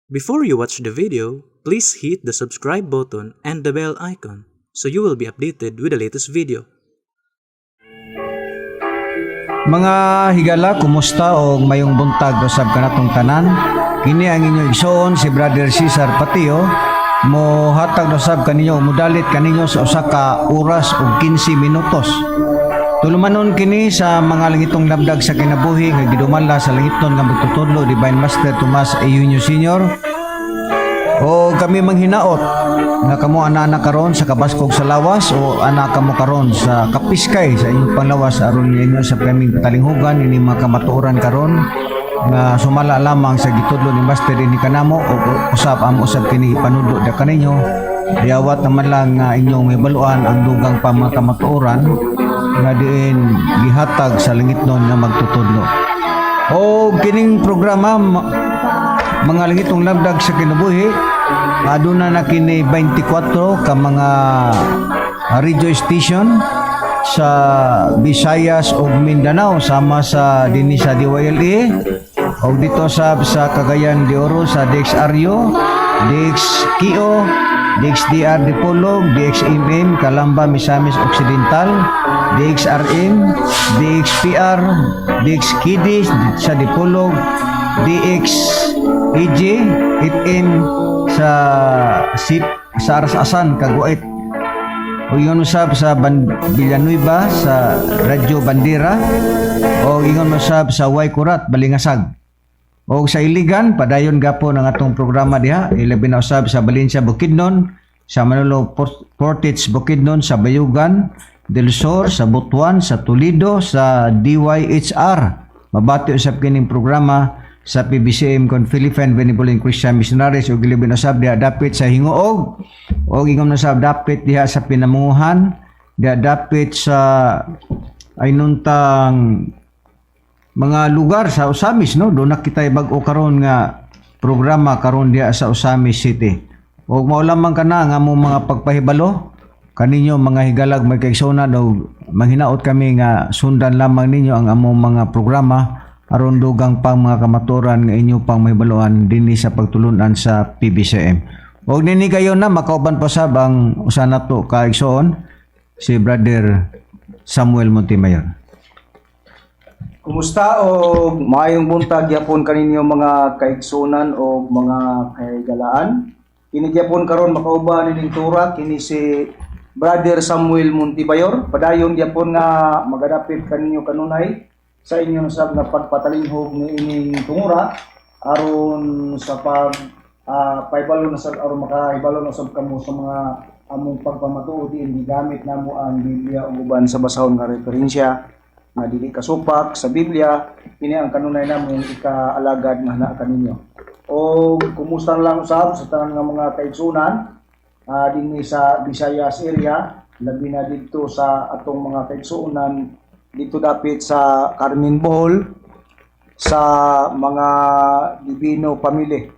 Before you watch the video, please hit the subscribe button and the bell icon so you will be updated with the latest video. Mga higala, kumusta o mayong buntag usab kanatong tanan? Kini ang inyong igsoon si Brother Cesar Patio mo hatag usab kaninyo mudalit kaninyo sa usa ka oras ug 15 minutos. Tulumanon kini sa mga langitong labdag sa kinabuhi nga gidumala sa langiton nga magtutudlo Divine Master Tomas A. Junior Sr. O kami manghinaot nga kamo ana karon sa kabaskog sa lawas o ana kamo karon sa kapiskay sa inyong panglawas aron ninyo sa kaming katalinghugan ini mga kamatuoran karon nga sumala lamang sa gitudlo ni Master ini kanamo o usab kini ipanudlo da kaninyo diawat naman lang nga inyong mibaluan ang dugang pa mga kamatuoran nga diin gihatag sa langitnon nga magtutudlo. O kining programa mga langitong labdag sa kinabuhi aduna na kini 24 ka mga radio station sa Visayas ug Mindanao sama sa dinhi sa DYLE ug dito sa Cagayan de Oro sa DXRU, DXKO, DXDR Dipolog, DXMM Calamba Misamis Occidental, DXRM, DXPR, DXKD sa Dipolog, DXEJ FM sa Arasasan Caguet o ingon usab sa Villanueva sa Radyo Bandera o ingon usab sa Waikurat Balingasag o sa Iligan padayon gapon ang atong programa diha ilabi na usab sa Valencia Bukidnon, sa Manolo Portage Bukidnon, sa Bayugan del Sur, sa Butuan, sa Toledo, sa DYHR mabati usab kining programa sa PBCM kon Philippine Benevolent Christian Missionaries ug gilibin usab diha dapit sa Hingoog o ingon usab dapit diha sa Pinamunguhan diha dapit sa aynuntang mga lugar sa Osamis no do na kitay bag-o karon nga programa karon diha sa Osamis City ug mao lamang kana nga among mga pagpahibalo kaninyo mga higalag may kaigsunan o manghinaot kami nga sundan lamang ninyo ang among mga programa aron dugang pang mga kamaturan nga inyo pang mahibaluan dinhi sa pagtulunan sa PBCM. Og nini kayo na makauban pa sab ang usa nato ka igsoon si Brother Samuel Montemayor. Kumusta o maayong buntag yapon kaninyo mga kaigsunan o mga kahigalaan. Kini gyapon karon makauban ning tura kini si Brother Samuel Montemayor. Padayon gyapon nga magadapit kaninyo kanunay sa inyo sab nga pagpatalinghog ni ining tungura aron sa paibalo na sa aron makaibalo na sab kamo sa mga among pagpamatuod din gigamit namo ang Biblia ug uban sa basahon nga referensya nga dili kasupak sa Biblia kini ang kanunay namong ikaalagad nga naa kaninyo. O kumusta lang usab sa tanan nga mga kaigsunan dinhi sa Visayas area labi na didto sa atong mga kaigsunan dito dapit sa Carmen Bohol sa mga Divino Family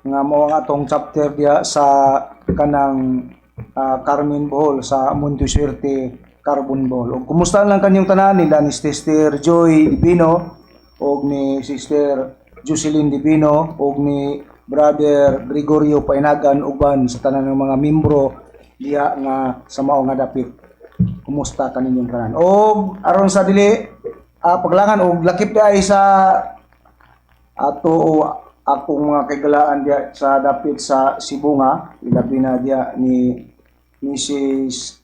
nga mao ang atong chapter diha sa kanang Carmen Bohol sa Montesuerte Carbon Bohol. Ug kumusta lang kanyang tanan nila ni Sister Joy Divino ug ni Sister Jocelyn Divino ug ni Brother Gregorio Painagan uban sa tanan ng mga membro diha nga sa mao nga dapit. Kumusta kaninyong tanan? O aron sa dili paglangan og lakip ay sa ato o akong mga kaigalaan diya sa dapit sa Sibunga ilabi na diya ni Mrs.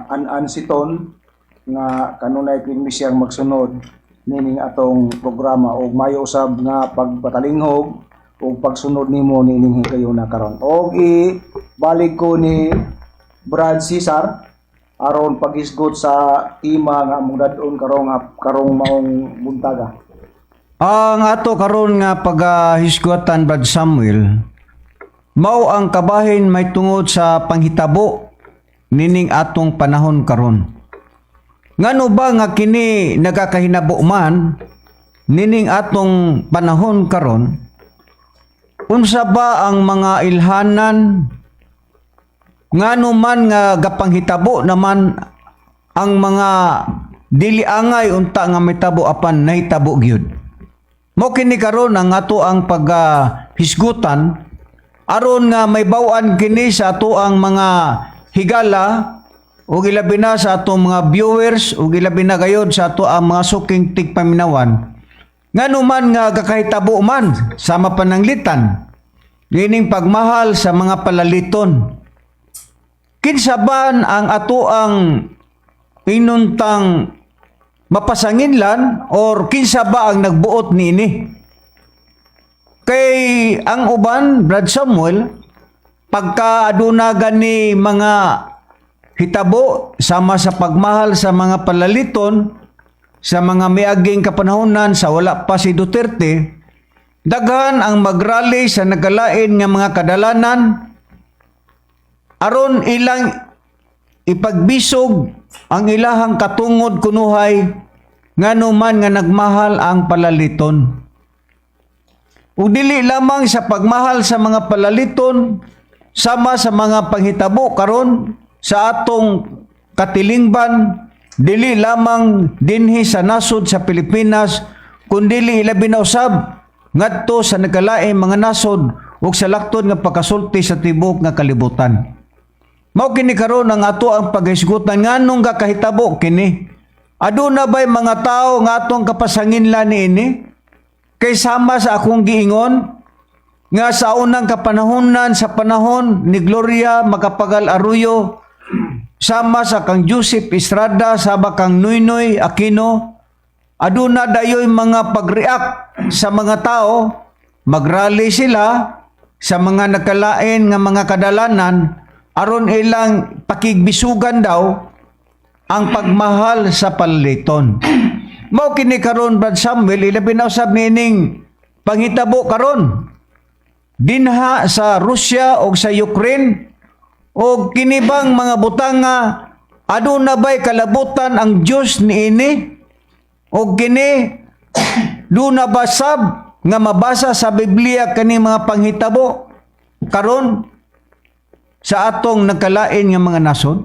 An Siton nga kanunay pinmi siyang magsunod nining atong programa og mayo usab nga pagpatalinghog og pagsunod nimo nining kayo na karon. Og ibalik ko ni Brad Cesar aron paghisgot sa tema nga among dadon karong maong buntaga. Ang ato karon nga pagahisgotan Brad Samuel mao ang kabahin may tungod sa panghitabo nining atong panahon karon. Ngano ba nga kini nagakahinabo man nining atong panahon karon? Unsa ba ang mga ilhanan ngano man nga gapanghitabo naman ang mga dili angay unta nga may tabo apan nahitabo gyud. Mo kini karon ang ato ang pag hisgutan aron nga may bawan kini sa ato ang mga higala ug ilabi na sa atong mga viewers ug ilabi na gayud sa ato ang mga suking tigpaminawan nganuman nga gakahitabo man sa mapananglitan gining pagmahal sa mga palaliton. Kinsa ban ang ato ang inuntang mapasanginlan or kinsa ba ang nagbuot niini? Kay ang uban, Brad Samuel, pagka aduna gani mga hitabo sama sa pagmahal sa mga palaliton, sa mga miaging kapanahonan sa wala pa si Duterte, daghan ang magrally sa nagalain nga mga kadalanan aron ilang ipagbisog ang ilahang katungod kunuhay nganuman nga nagmahal ang palaliton. O dili lamang sa pagmahal sa mga palaliton, sama sa mga panghitabo karon sa atong katilingban, dili lamang dinhi sa nasod sa Pilipinas, kundi ilabi na usab ngadto sa nagkalaing mga nasod ug sa laktod nga pagkasulti sa tibuok nga kalibutan. Mao kini karon ang ato ang paghisgutan nganong gakahitabo kini. Aduna ba'y mga tao nga atong kapasanginlan niini? Kay sama sa akong giingon nga sa unang kapanahonan sa panahon ni Gloria Macapagal Arroyo, sama sa kang Joseph Estrada, sama kang Noynoy Aquino, aduna dayoy mga pag-react sa mga tao, magrally sila sa mga nakalain nga mga kadalanan aron ilang pakigbisugan daw ang pagmahal sa palaliton. Mao kini karon Brad Samuel ilabi na usab nining panghitabo karon dinha sa Russia o sa Ukraine o kinibang mga butanga aduna ba'y kalabutan ang Dios niini o kini duna ba sab nga mabasa sa Biblia kani mga panghitabo karon sa atong nagkalain nga mga nasod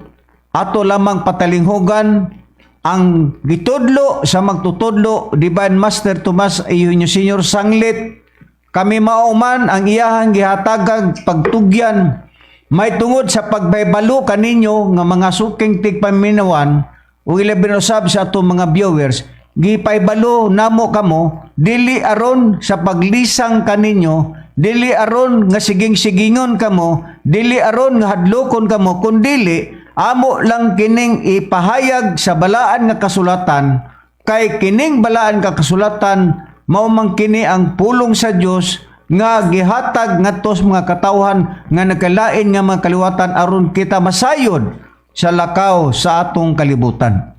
ato lamang patalinghogan ang gitudlo sa magtutudlo Divine Master Tomas Eugenio Sr. Sanglit. Kami mauman ang iyahang gihatagag pagtugyan may tungod sa pagbaybalo kaninyo nga mga suking tigpaminawan o ilabi na usab sa atong mga viewers gipaybalo namo kamo dili aron sa paglisang kaninyo, dili aron nga siging-sigingon kamo, dili aron nga hadlokon kamo, kundili amo lang kining ipahayag sa balaan nga kasulatan kay kining balaan nga kasulatan mao man kini ang pulong sa Dios nga gihatag ngadto sa mga katawhan nga nagkalain nga mga kaliwatan aron kita masayod sa lakaw sa atong kalibutan.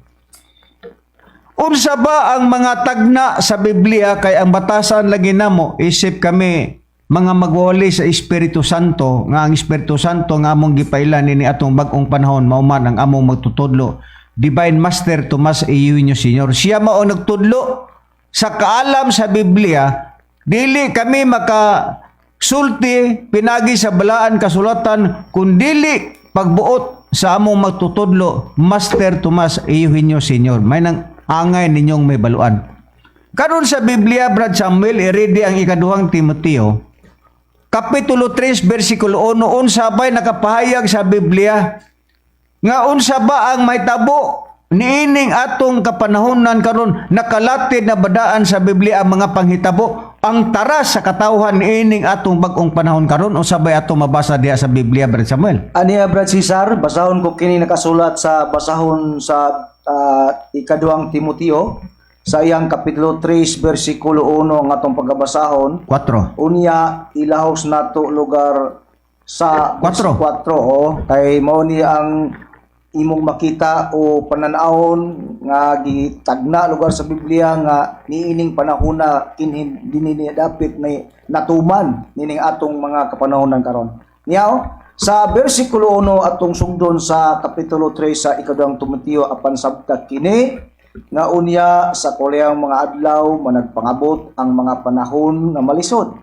Unsa ba ang mga tagna sa Biblia kay ang batasan lagi namo isip kami mga magwali sa Espiritu Santo nga ang Espiritu Santo nga among gipailan ni atong bag-ong panahon mao man ang among magtutudlo Divine Master Tomas Eugenio Sr. Siya mao nagtudlo sa kaalam sa Biblia, dili kami makasulti pinagi sa balaan kasulatan kundili pagbuot sa among magtutudlo Master Tomas Eugenio Sr. May nang angay ninyong may baluan. Karon sa Biblia Brad Samuel i-ready ang ikaduhang Timoteo Kapitulo 3, versikulo 1, unsa ba'y nakapahayag sa Biblia nga unsa ba ang may tabo niining atong kapanahonan karon nakalatid na badaan sa Biblia ang mga panghitabo ang taras sa katawhan niining atong bag-ong panahon karon unsa ba'y atong mabasa diha sa Biblia Brad Samuel? Aniya Brad Cesar, basahon ko kini nakasulat sa basahon sa ikaduhang Timoteo sa iyang Kapitulo 3, versikulo 1 ang atong pagbabasahon. 4. Unya ilahos nato lugar sa 4. 4 kay mao ni ang imong makita o pananawon nga gitagna lugar sa Biblia nga niining panahona kinhin dinhi dapit na natuman nining atong mga kapanahonan karon. Niya sa bersikulo 1 atong sugdon sa Kapitulo 3 sa ikaduhang Timoteo apan sabta kini nga unya sa kulihang mga adlaw managpangabot ang mga panahon nga malisod.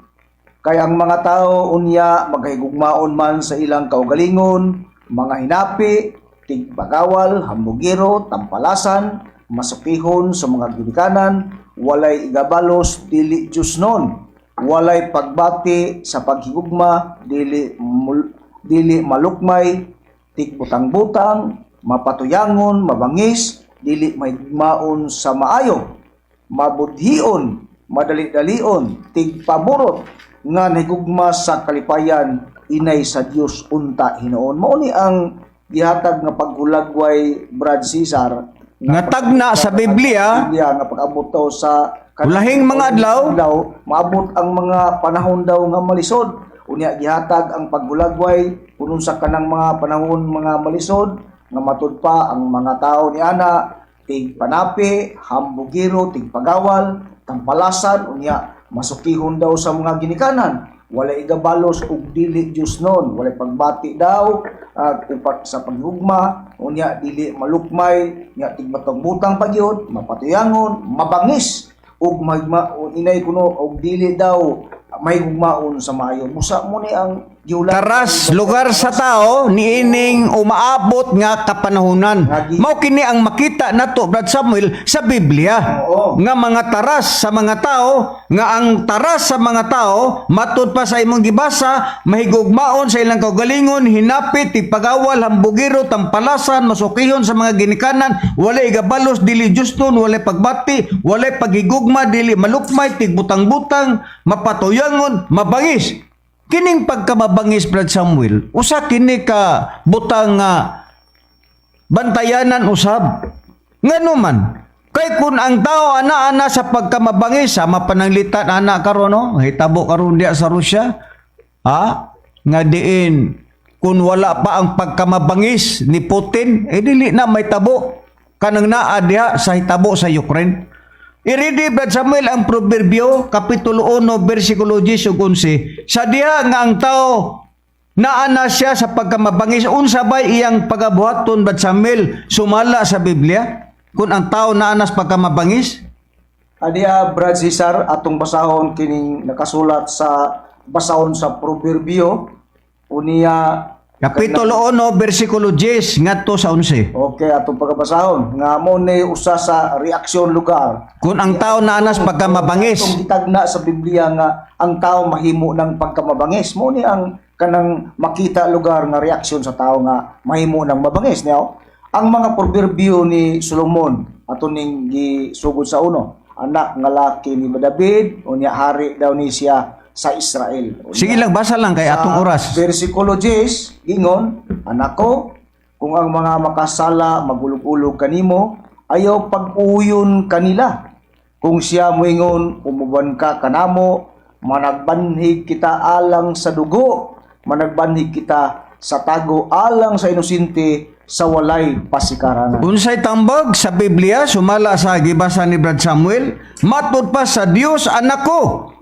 Kay ang mga tao unya maghigugmaon man sa ilang kaugalingon, mga hinapi, tigbagawal, hambugiro, tampalasan, masukihon sa mga ginikanan, walay igabalos, dili Diyos nun. walay pagbati sa paghigugma, dili malukmay, tigbutang-butang, mapatuyangon, mabangis, dili mahigmaon sa maayo, mabudhion, madali-dalion, tigpaborot, nga nahigugma sa kalipayan, inay sa Dios unta hinoon. Mao ni ang gihatag nga paghulagway, Brad Cesar, Nga tagna sa Biblia, nga pag-abot daw sa ulahing mga adlaw, maabot ang mga panahon daw nga malisod. Unya gihatag ang paghulagway kuno sa kanang mga panahon mga malisod nga matud pa ang mga tao ni ana tig panapi, hambugiro, tig pagawal, tampalasan, unya masukihon daw sa mga ginikanan. Walay igabalos ug dili Dios non, walay pagbati daw upat sa paghugma, unya dili malukmay, nya tig matang-butang pagyud, mapatuyangon, mabangis ug inay kuno og dili daw may hugmaon sa maayo. Busa mo ni ang giulat. taras lugar sa tao niining umaabot nga kapanahunan. Mao kini ang makita nato, Brad Samuel, sa Biblia. Oo. Nga mga taras sa mga tao, nga ang taras sa mga tao matud pa sa imong gibasa, mahigugmaon sa ilang kaugalingon, hinapit, ipagawal, hambugiro, tampalasan, masukihon sa mga ginikanan, walay gabalos, dili juston, walay pagbati, walay paghigugma, dili malukmay, tigbutang-butang, mapatuyangon, mabangis. Kining pagkamabangis, Brad Samuel, usa kini ka butang bantayanan usab. Ngano man, kay kun ang tao ana sa pagkamabangis, sama pananglitan ana karon no, hitabo karon diya sa Russia, nga diin kun wala pa ang pagkamabangis ni Putin, dili na may tabo kanang naa diha sa hitabo sa Ukraine. I-ready, Brad Samuel, ang Proverbio, Kapitulo 1, versikulo 10 ug 11. Sa diha nga ang tao naana siya sa pagkamabangis, unsa bay iyang pagabuhaton, Brad Samuel, sumala sa Biblia? Kung ang tao naana sa pagkamabangis? Adiya, Brad Cesar, atong basahon kining nakasulat sa basahon sa Proverbio, uniya Kapitulo 1, versikulo 10, ngadto sa 11. okay, atong pagabasahon nga mo ni usa sa reaksyon lugar. Kung ang tao naana sa pagkamabangis. Itong gitagna sa Biblia nga ang tao mahimo ng pagkamabangis, mo ni ang kanang makita lugar nga reaksyon sa tao nga mahimo ng mabangis niya. Ang mga proverbio ni Solomon ato ning gisugod sa uno, anak nga laki ni David, unya hari daw ni siya sa Israel. Sige lang, basa lang kay atong oras. Versikulo 10, gingon, anako, kung ang mga makasala magulog-ulog kanimo, ayaw pag-uyon kanila. Kung siya moingon, umuban ka kanamo, managbanhig kita alang sa dugo, managbanhig kita sa tago alang sa inosente, sa walay pasikaran. Unsay tambag sa Biblia, sumala sa gibasa ni Brad Samuel, matud pa sa Dios, anako,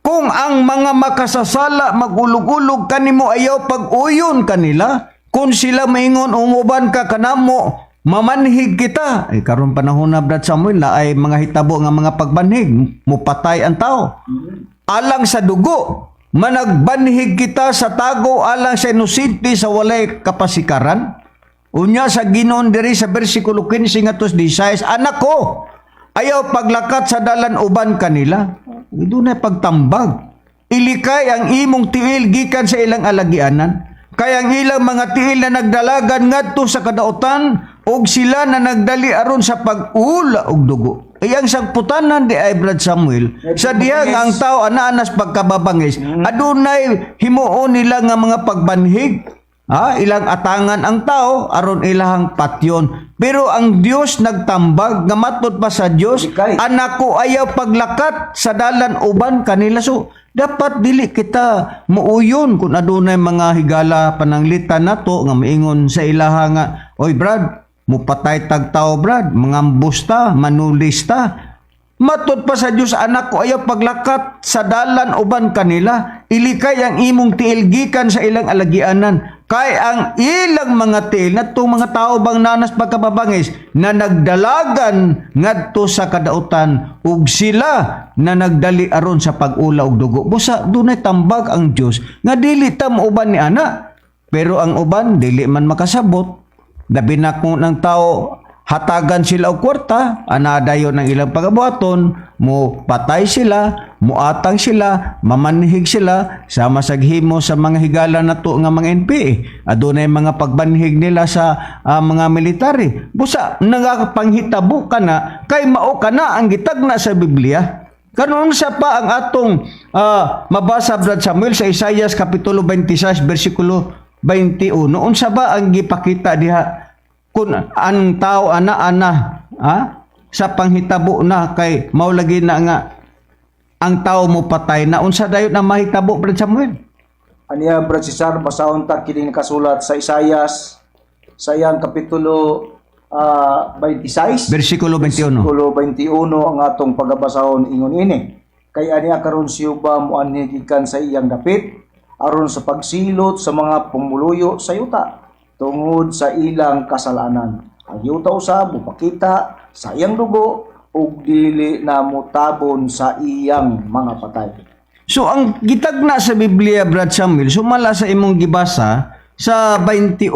kung ang mga makasasala magulog-ulog kanimo, ayaw pag-uyon kanila. Kung sila maingon umuban ka kanamo, mamanhig kita. Ay karon panahon na, Brad Samuel, na ay mga hitabo nga mga pagbanhig, mupatay ang tao. Alang sa dugo, managbanhig kita sa tago, alang sa inosente, sa walay kapasikaran. Unya sa Ginoon diri sa bersikulo 15 ngadto 16, anak ko, ayaw paglakat sa dalan uban kanila. Doon ay pagtambag. Ilikay ang imong tiil gikan sa ilang alagianan. Kaya ang ilang mga tiil na nagdalagan ngadto sa kadautan, og sila na nagdali aron sa pag-ula og dugo. Ay ang sagputanan di ay, Brad Samuel, sa diha nga ang tao anaanas pagkababangis, adunay himuon nila nga mga pagbanhig. Ilang atangan ang tao aron ilahang patyon. Pero ang Dios nagtambag nga matud pa sa Dios, anak ko ayaw paglakat sa dalan uban kanila. So dapat dili kita muuyon kung adunay mga higala pananglitan nato nga maingon sa ilaha nga, oy Brad, mupatay tag tao Brad, mangambusta, manulista. Matud pa sa Dios, anak ko ayaw paglakat sa dalan uban kanila. Ilikay ang imong tiil gikan sa ilang alagianan. Kay ang ilang mga tiil na itong mga tao bang nanas pagkababangis na nagdalagan ngadto sa kadautan ug sila na nagdali aron sa pag-ula og dugo. Busa dunay tambag ang Dios nga dili ta uban ni ana. Pero ang uban dili man makasabot. Labi na kung ng tao hatagan sila og kwarta, anadayon ng ilang pagabuhaton, mo patay sila, muatang sila, mamanhig sila, sama sa himo sa mga higala nato nga mga NPA. Adunay mga pagbanhig nila sa mga military. Busa nagapanghitabo ka na, kay mao ka na ang gitagna sa Biblia. Karon sa pa ang atong mabasa Brad Samuel sa Isaias kapitulo 26 bersikulo 21. Unsa ba ang gipakita diha kun ang tao ana sa panghitabo na kay maulagi na nga ang tao mo patay na unsa dayon na mahitabo Brad Samuel? Aniya Brad Cesar, basahon ta kining kasulat sa Isaias sa iyang kapitulo 26 Bersikulo 21. Versikulo 21 ang atong pagabasahon ingon ini. Kay aniya karon siya ba muanhi gikan sa iyang dapit aron sa pagsilot sa mga pumuluyo sa yuta tungod sa ilang kasalanan. Ang yuta usab mupakita sa iyang dugo ug dili na mutabon sa iyang mga patay. So ang gitagna sa Biblia Brad Samuel sumala sa imong gibasa sa 21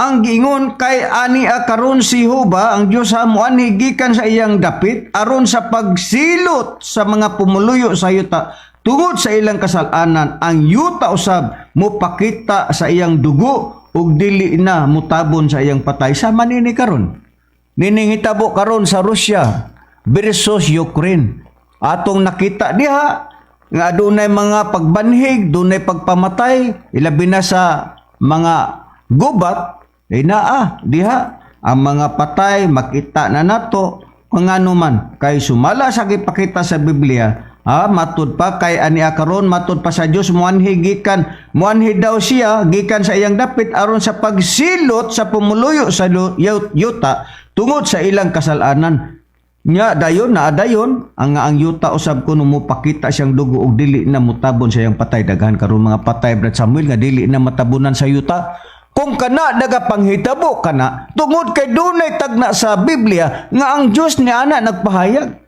ang giingon kay ani karon si Jehova ang Dios ha moanhi gikan sa iyang dapit aron sa pagsilot sa mga pumuluyo sa yuta tungod sa ilang kasalanan. Ang yuta usab mopakita sa iyang dugo ug dili na mutabon sa iyang patay. Sama nini karon nining hitabo karon sa Russia versus Ukraine. Atong nakita diha nga adunay mga pagbanhig, dunay pagpamatay, ilabi na sa mga gubat, diha ang mga patay makita na nato kung ano man kay sumala sa gipakita sa Biblia. Matud pa kay ania karon matud pa sa Dios muanhi daw siya gikan sa iyang dapit aron sa pagsilot sa pumuluyo sa yuta tungod sa ilang kasalanan. Nya dayon na dayon ang yuta usab kuno mo pakita siyang dugo og dili na mutabon sa iyang patay. Daghan karon mga patay Brad Samuel nga dili na matabunan sa yuta. Kung kana nagapanghitabo kana tungod kay dunay tagna sa Biblia nga ang Dios ni ana nagpahayag.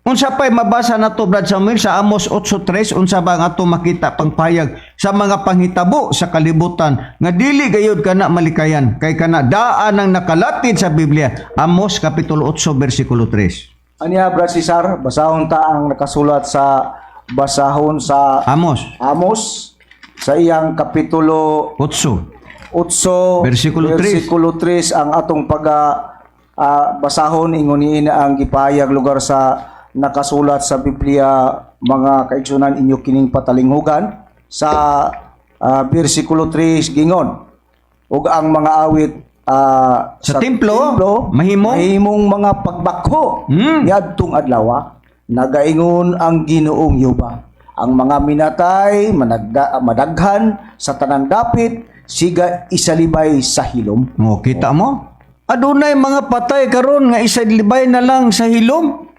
Unsa pay mabasa nato Brad Samuel sa Amos 8:3 unsa ba nga ato makita pangpahayag sa mga panghitabo sa kalibutan nga dili gayud kana malikayan kay kana daan ang nakalatid sa Biblia. Amos kapitulo 8 bersikulo 3. Aniya Brad Cesar, basahon ta ang nakasulat sa basahon sa Amos sa iyang kapitulo 8 bersikulo 3 ang atong basahon ingon niina ang gipahayag lugar sa nakasulat sa Biblia mga kaigsunan inyo kining patalinghugan sa bersikulo 3 gingon ug ang mga awit sa templo mahimong mga pagbakho niadtong adlaw nagaingon ang Ginoong Jehova ang mga minatay madaghan sa tanang dapit siga isalibay sa hilom. Kita mo? Adunay mga patay karon nga isalibay na lang sa hilom.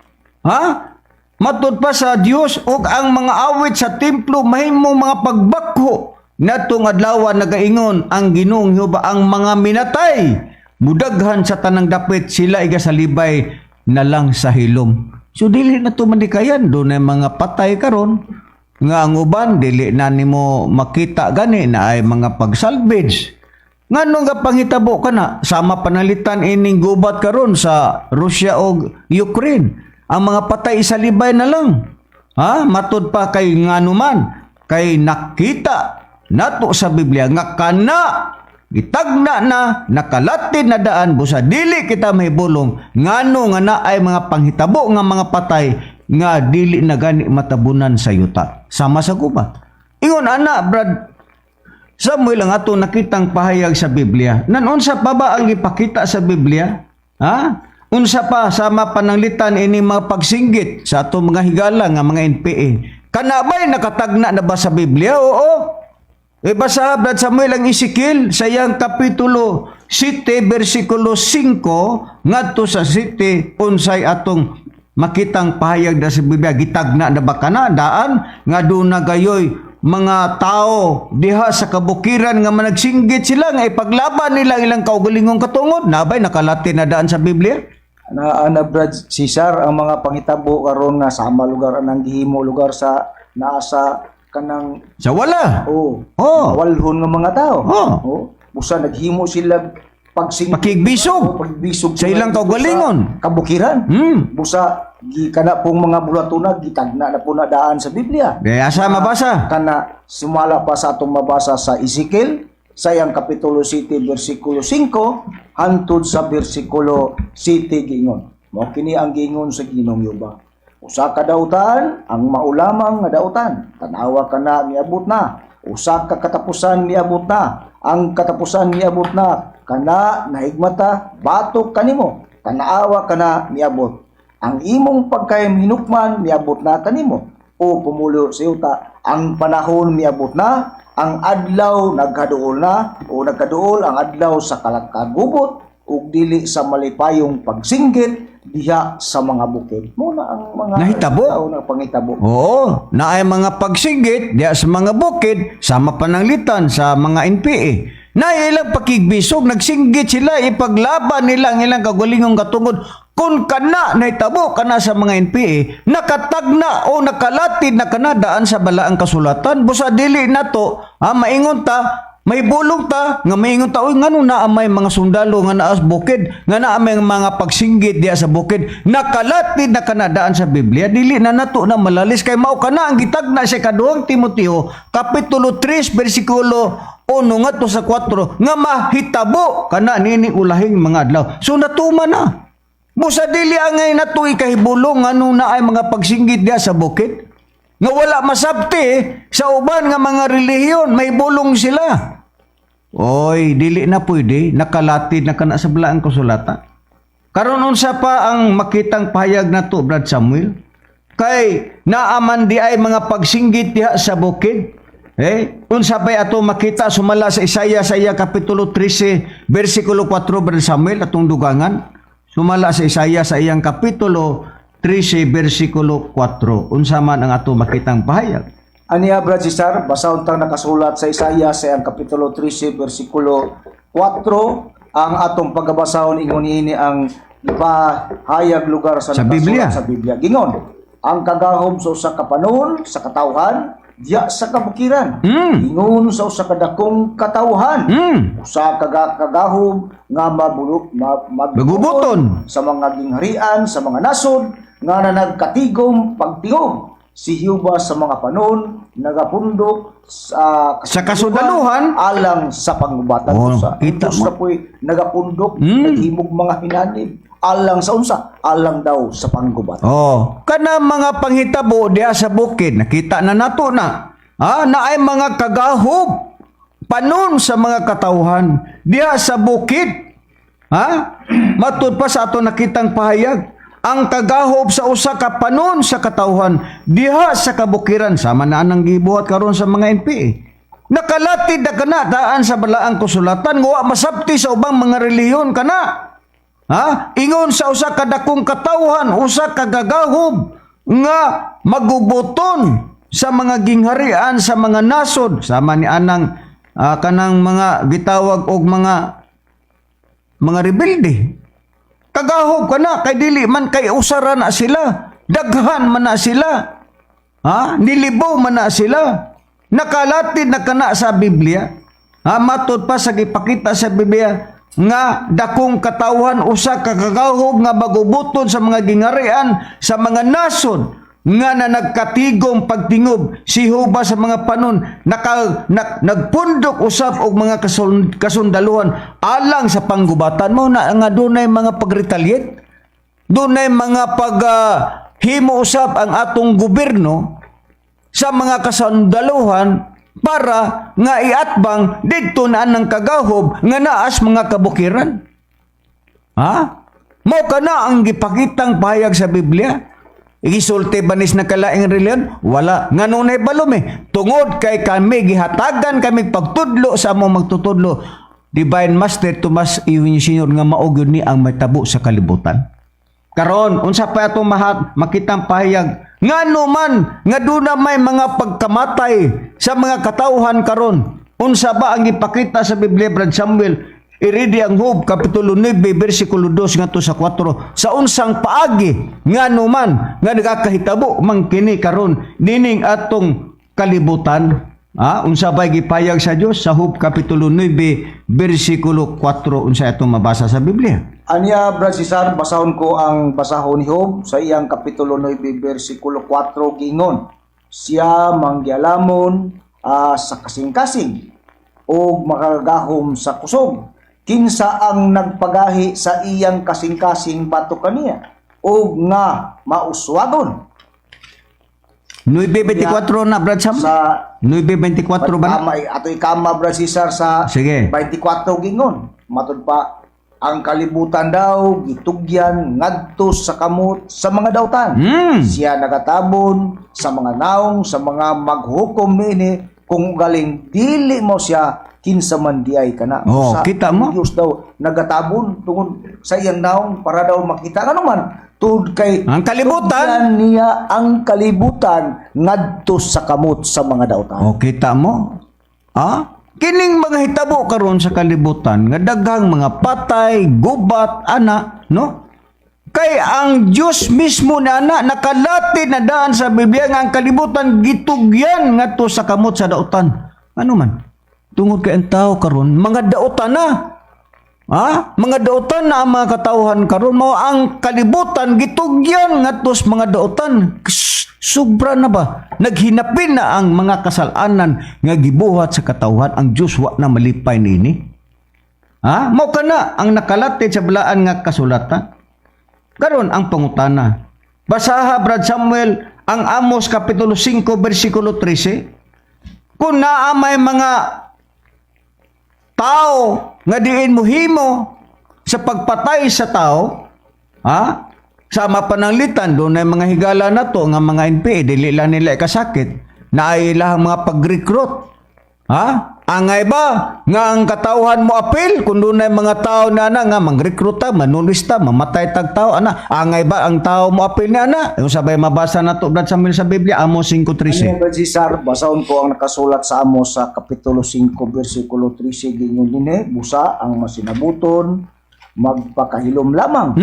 Matud pa sa Dios ug ang mga awit sa templo mahimong mga pagbakho natong adlaw nagaingon ang Ginoong Jehova ang mga minatay mudaghan sa tanang dapit sila igasalibay na lang sa hilom. So dili na to mandikayan dunay mga patay karon nga ang uban dili na nimo makita gani na ay mga pagsalvage. Ngano nga panghitabo kana sama panalitan ining gubat karon sa Russia ug Ukraine. Ang mga patay isalibay na lang. Matud pa kay ngano man kay nakita nato sa Biblia nga kana gitagna na nakalatid na daan busa dili kita mahibulong ngano nga na ay mga panghitabo nga mga patay nga dili na gani matabunan sa yuta. Sama sa gubat. Ingon ana Brad Samuel ang ato nakitang pahayag sa Biblia. Nanunsa pa ba ang ipakita sa Biblia? Unsa pa sama pananglitan ini mga pagsinggit sa ato mga higala nga mga NPA. Kana ba'y nakatagna na ba sa Biblia? Oo. Basa Brad Samuel ang Ezekiel sa iyang kapitulo 7 bersikulo 5 ngadto sa 7 unsay atong makitang pahayag da sa Biblia gitagna na ba kana daan nga duna gayoy mga tao diha sa kabukiran nga managsinggit sila nga ipaglaban nila ilang kaugalingong katungod nabay nakalati na daan sa Biblia. Ana Brad Cesar ang mga panghitabo karon nga sama lugar anang gihimo lugar sa naasa kanang sa wala. walhon nga mga tao. Busa naghimo sila Pakigbisog. pagbisog Sa ilang kaugalingon. kabukiran. Hmm. Busa kana pong mga bulatuna gitagna na po na daan sa Biblia. Kaya asa mabasa? Kana simula pa sa atong mabasa sa Ezekiel sa iyang kapitulo 7 bersikulo 5 hantod sa bersikulo 7 giingon. Mao kini ang giingon sa Ginoong Yuba. Usa ka dautan ang maulamang nga dautan. Tanawa kana miabot na. Usa ka katapusan miabot na. Ang katapusan miabot na. Kana nahigmata batok kanimo. Tanaawa kana miabot. Ang imong pagkayam-hinukman miabot na kanimo. O pumulo sa yuta, ang panahon miabot na, ang adlaw nagkaduol na, o nagkaduol ang adlaw sa kalagkagubot, ug dili sa malipayong pagsinggit diha sa mga bukid. Muna ang mga Nahitabo? tao na pangitabo. Oo, na ay mga pagsinggit diya sa mga bukid, sama pananglitan sa mga NPA. Na ilang pakigbisog, nagsinggit sila, ipaglaban nila ang ilang kagulingong katungod. Kung kana nahitabo kana sa mga NPA, nakatagna o nakalatid na kanadaan sa balaang kasulatan, busa dili nato, maingon ta, may bulong ta, nga maingon ta, oy ngano na may mga sundalo nga naa sa bukid, nga naa may mga pagsinggit diya sa bukid, nakalatid na kanadaan sa Biblia, dili na nato na malalis, kay mao kana ang gitagna sa ikaduhang Timoteo, kapitulo 3, bersikulo 1 ngadto sa 4, nga mahitabo kana nini ulahing mga adlaw. So natuma na. Busa dili angay natuy kahibulong ano na ay mga pagsinggit diya sa bukid. Nga wala masabti sa uban nga mga relihiyon, may bulong sila. Oy, dili na pwede, nakalatid na kana sa balaang kasulatan. Karon unsa pa ang makitang pahayag nato, Brad Samuel? Kay naaman di ay mga pagsinggit diha sa bukid. Unsa pa ato makita sumala sa Isaiah sa iya kapitulo 13 bersikulo 4, Brad Samuel, atong dugangan. Sumala sa Isaiah sa iyang kapitulo 13 bersikulo 4. Unsa man ang ato makitang pahayag? Aniya Brad Cesar, basahon tang nakasulat sa Isaiah sa iyang kapitulo 13 bersikulo 4 ang atong pagbabasahon ingon ini ang ipahayag lugar sa Biblia. sa Biblia. Gingon, ang kagahom sa usa ka panahon sa katawhan diya sa kabukiran. Ingon sa usa ka dakong katawhan. Usa ka kagahom nga Magubuton. sa mga gingharian, sa mga nasod nga nagkatigom pagtingog. Si Hiuba sa mga panon nagapundok sa kasundaluhan alang sa pangubatan usa. Kita mo. Sa po'y nagapundok naghimog mga hinanib alang sa unsa, alang daw sa panggubatan. Kana mga panghitabo diya sa bukid, nakita na nato na. Na ay mga kagahob panon sa mga katawhan diya sa bukid. Matud pa sa ato nakitang pahayag. Ang kagahob sa usa ka panon sa katawhan diha sa kabukiran, sama na nang gibuhat karon sa mga NPA. Nakalatid na kana daan sa balaang kasulatan, nga masabti sa ubang mga relihiyon kana. Ingon sa usa ka dakong katawhan, usa ka gagahob nga magubuton sa mga gingharian, sa mga nasod, sama ni anang kanang mga gitawag og mga rebelde. Kagahob ka na, kay dili man kay usara na sila, daghan man na sila, nilibaw man na sila, nakalatid na kana sa Biblia, matod pa sa gipakita sa Biblia, nga dakong katawhan usa ka kagahob nga magubuton sa mga gingharian, sa mga nasod, nga na nagkatigong pagtingob si Hiuba sa mga panon, nagpundok usab og mga kasundaluhan alang sa panggubatan mo na nga dunay mga pagretaliate, dunay mga himo usab ang atong gobyerno sa mga kasundaluhan para nga iatbang didto na ang kagahob nga naas mga kabukiran. Mao kana ang gipakitang pahayag sa Biblia. Isulti banis na kalaing reliyon? Wala. Nga nunay balom tungod kay kami, gihatagan kami pagtudlo sa among magtutudlo. Divine Master Tomas Iwin Sr. nga maugod ni ang matabo sa kalibutan. Karon, unsa pa itong makitang pahayag? Nga naman, nga doon na may mga pagkamatay sa mga katauhan karon. Unsa ba ang ipakita sa Biblia, Brad Samuel? Iridi ang Hub, kapitulo 9, bersikulo 2 ngadto sa 4. Sa unsang paagi, nga naman, nga nagakahitabo, mangkini karon nining atong kalibutan. Unsa bay gipayag sa Dios sa Hub kapitulo 9 bersikulo 4 unsa atong mabasa sa Biblia? Anya, Brad Cesar, basahon ko ang basahon ni Job sa iyang kapitulo 9, versikulo 4, gingon. Siya manggialamon sa kasing-kasing o makagahom sa kusog. Kinsa ang nagpagahi sa iyang kasing-kasing bato kaniya o nga mauswagon. 9:24 na Brad Sam? Sa 9:24 ba na? ato ikama, Brad Cesar, sa Sige. 24 gingon. Matod pa, ang kalibutan daw gitugyan ngadto sa kamot sa mga dautan. Siya nagatabon sa mga naong sa mga maghukom niini kung galing dili mo siya kinsa man diay kana. Kita mo? Diyos daw nagatabon tungod sa iyang naong para daw makita nga naman tud kay Ang kalibutan. tugyan niya ang kalibutan ngadto sa kamot sa mga dautan. Kita mo? Kining mga hitabo karon sa kalibutan nga daghang mga patay, gubat, ana, no? Kay ang Dios mismo na nakalatid na daan sa Biblia nga ang kalibutan gitugyan ngadto sa kamot sa dautan. Ano man? Tungod kay ang tao karon mga dautan na. Mga dautan na ang mga katawhan karon mao ang kalibutan gitugyan ngadto sa mga dautan. Sobra na ba? Naghinapin na ang mga kasalanan nga gibuhat sa katawhan ang Dios wa na malipay niini. Mao kana ang nakalatid sa balaan nga kasulatan. Karon ang pangutana. Basaha Brad Samuel ang Amos kapitulo 5 bersikulo 13. Kung naa may mga tao nga diin mohimo sa pagpatay sa tao, sa mapananglitan doon ay mga higala na to nga mga NPA dili lang nila kasakit na ay ilang mga pag-recruit. Angay ba nga ang katawhan mo apil kung doon ay mga tao na nga mang-recruita, manulista, mamatay tag tao angay ba ang tao mo apil ni yung sabay mabasa na to Brad Samuel sa Biblia Amos 5:13. Brad Cesar, basahon ko ang nakasulat sa Amos sa kapitulo 5 bersikulo 13 gingon dinhi, busa ang masinabuton magpakahilom lamang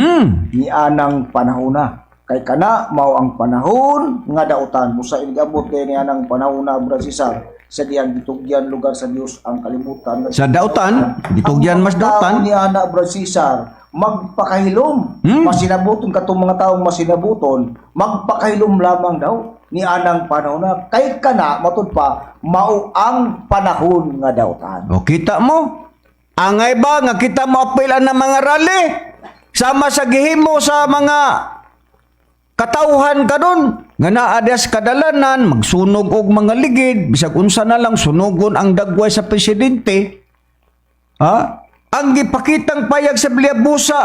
ni anang panahona. Kay kana mao ang panahon nga dautan busa igabot kay ni anang panahon na Brad Cesar. Sa diyang gitugyan lugar sa Dios ang kalibutan. Sa dautan, gitugyan mas dautan. Ang ni ana Brad Cesar magpakahilom. Masinabuton katong mga taong masinabuton, magpakahilom lamang daw ni anang panahon na kay kana matud pa mao ang panahon nga dautan. Kita mo? Angay ba nga kita mo apilan ng mga rally? Sama sa gihimo sa mga katauhan karon nga naa sa kadalanan magsunog og mga ligid bisag unsa na lang sunogon ang dagway sa presidente. Ang gipakitang payag sa Biblia busa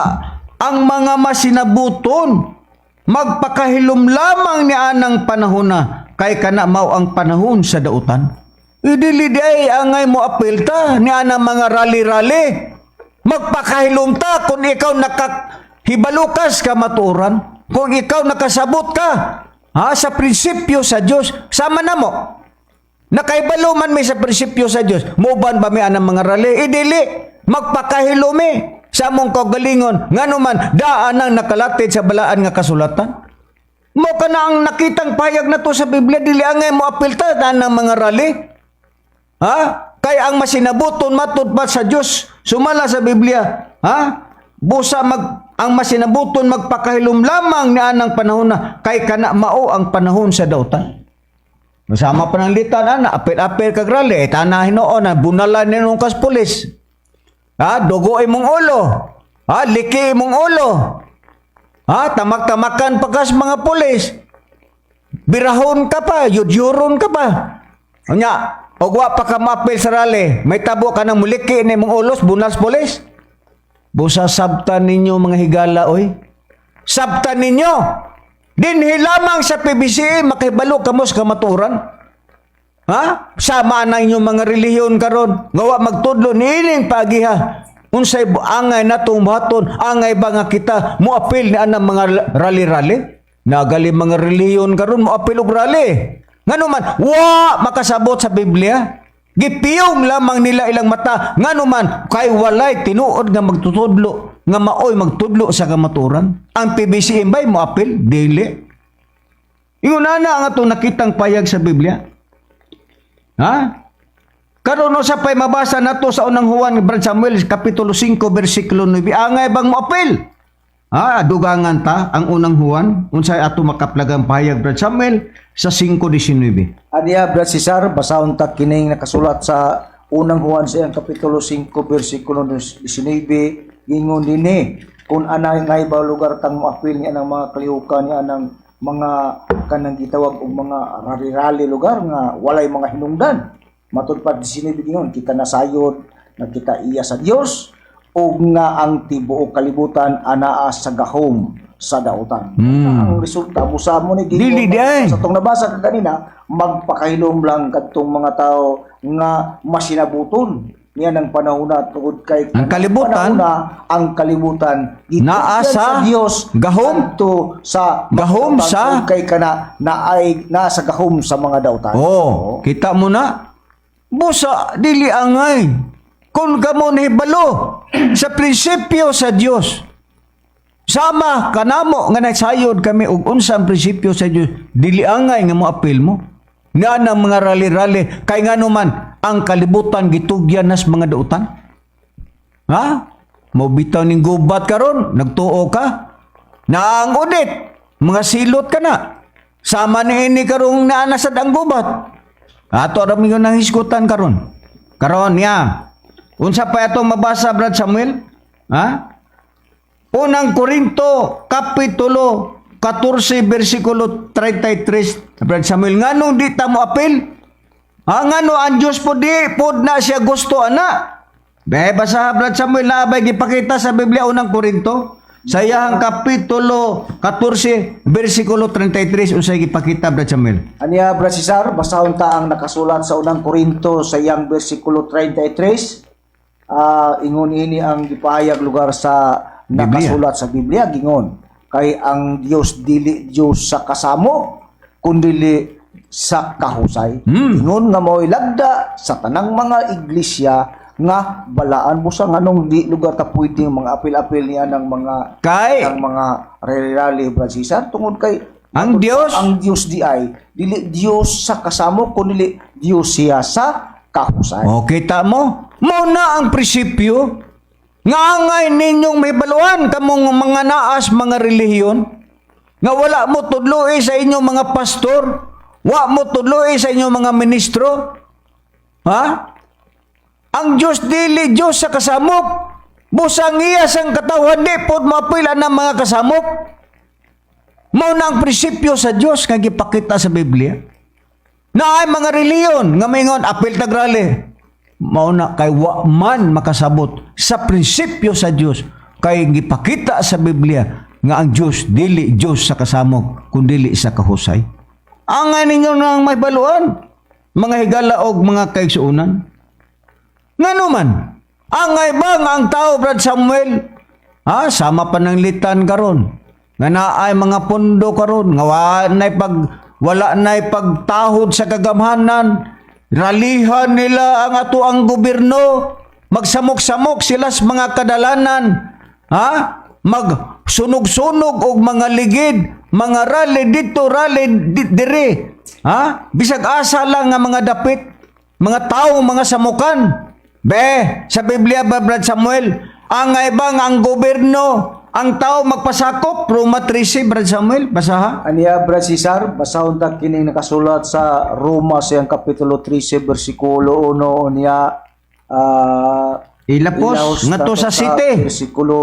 ang mga masinabuton magpakahilom lamang ni anang panahon na kay kana mao ang panahon sa dautan. Dili ay angay mo apilta ni anang mga rally-rally. Magpakahilom ta kung ikaw nakahibalukas ka matuoran. Kung ikaw nakasabot ka sa prinsipyo sa Dios, sama na mo. Nakaibalo man may sa prinsipyo sa Dios, muban ba may anang mga rally? Dili, magpakahilome sa among kaugalingon, nganuman daan ang nakalatid sa balaan nga kasulatan. Mo ka na ang nakitang payag na to sa Biblia, dili angay mo apilta daan ng mga rally. Kaya ang masinabuton matud pa sa Dios, sumala sa Biblia, busa ang masinabuton magpakahilom lamang ni anang panahon na kay kana mao ang panahon sa dautan. Masama pananglitan apil-apil kag rally tanahin noon na bunalan ni nung kas pulis. Dugo imong ulo. Liki imong ulo. Tamak-tamakan pagkas mga pulis. Birahon ka pa, yudyuron ka pa. Og wa pa ka mapil sa rally, may tabo ka nang muliki ni imong ulos bunas pulis. Busa sabtan ninyo mga higala, oy. Sabtan ninyo. Dinhi lamang sa PBC, makibalo kamos kamaturan. Sama na inyong mga relihiyon karon. Ngawa magtudlo, niining pagiha. Unsay angay natong buhaton, angay ba nga kita muapil ni anang mga rally-rally? Nagali mga relihiyon karon muapil og rally. Nganuman, makasabot sa Biblia. Gipiyong lamang nila ilang mata nganuman kay walay tinuod nga magtutudlo nga maoy magtudlo sa kamaturan. Ang PBC imbay mo apil dili. Ingon na ang atong nakitang payag sa Biblia. Ha? Karon sa pay mabasa nato sa unang Juan Brad Samuel kapitulo 5 bersikulo 9. Angay bang moapil? Ha, dugangan ta ang unang Juan unsay ato makaplagang pahayag Brad Samuel sa 5:19. Aniya, Brad Cesar, basahon ta kining nakasulat sa unang Juan sa iyang kapitulo 5, versikulo 19, gingon dinhi, kung anay nga ibaw lugar tang moapil niya ng mga kalihukan niya ng mga kanang gitawag og mga rari-rali lugar nga walay mga hinungdan. Matud pa 19 gingon, kita nasayod nga kita iya sa Dios ug nga ang tibuok kalibutan anaa sa gahom sa dautan. Ang resulta busa mo ni Dili di ay. sa tong nabasa ka kanina, magpakahilom lang kadtong mga tao nga masinabuton niya ng panahon na tungod kay Ang kalibutan, panahon na ang kalibutan naa sa Dios gahom. to sa Gahom dautan, sa- tungod kay kana naay nasa gahom sa mga dautan. Oh, kita mo na. Busa dili angay. Kung kamo nahibalo sa prinsipyo sa Dios. Sama kanamo nga nagsayod kami og unsang prinsipyo sa Dios, dili angay nga moapil mo. Nga ng mga rali-rali kay ngano man ang kalibutan gitugyan nas mga dautan. Ha? Mo bitaw ning gubat karon, nagtuo ka. Na ang udit, mga silot ka na. Sama ni ini karong naanasad ang gubat. Ato ra mi nang hisgutan karon. Karon ya. Unsa pa atong mabasa Brad Samuel? Ha? Unang Korinto kapitulo 14 bersikulo 33. Brad Samuel, nganong di ta mo apil? Ha, ngano ang Dios po di pod na siya gusto ana? Basa Brad Samuel na abay gipakita sa Biblia unang Korinto sa iyang kapitulo 14 bersikulo 33 unsay gipakita Brad Samuel. Aniya, Brad Cesar, basahon ta ang nakasulat sa unang Korinto sa iyang versikulo 33. Ingon ini ang gipahayag lugar sa nakasulat sa Biblia, gingon kay ang Dios dili Dios sa kasamo kundi sa kahusay. Ingon nga mo'y lagda sa tanang mga iglesia nga balaan mo sa nganong di lugar ta pwedeng mga apil-apil niya ng mga Kay ng mga rally Brad Cesar tungod kay ang Dios ang Dios di ay dili Dios sa kasamo kundi Dios siya sa kahusay. o kita mo na ang prinsipyo nga angay ninyong may baluan kamong mga naas mga relihiyon nga wala mo tudloy sa inyong mga pastor, wa mo tudloy sa inyong mga ministro. Ha? Ang Diyos dili Diyos sa kasamok. Busang iya sang katawan di pod mapila ng mga kasamok. Mao na ang prinsipyo sa Diyos nga gipakita sa Biblia. Na ay mga reliyon nga mingon apil tagrali. Mao na kay wa man makasabot sa prinsipyo sa Dios kay gipakita sa Biblia nga ang Dios dili Dios sa kasamok kundi sa kahusay. Angay ninyo nang may baluan mga higala og mga kaigsuonan. Ngano man angay bang ang tao Brad Samuel sama pananglitan karon nga naay mga pundo karon nga wala nay pagtahod sa kagamhanan. Ralihan nila ang ato ang gobyerno, magsamok-samok sila sa mga kadalanan, magsunog-sunog og mga ligid, mga rally dito, rally dire, bisag asa lang nga mga dapit, mga tao, mga samukan. Sa Biblia ba Brad Samuel, angay bang ang gobyerno ang tao magpasakop? Roma 13 Brad Samuel, basaha. Aniya, Brad Cesar, basahon ta kining nakasulat sa Roma sa iyang kapitulo 13 bersikulo 1 niya Ilapos nga to sa city. Bersikulo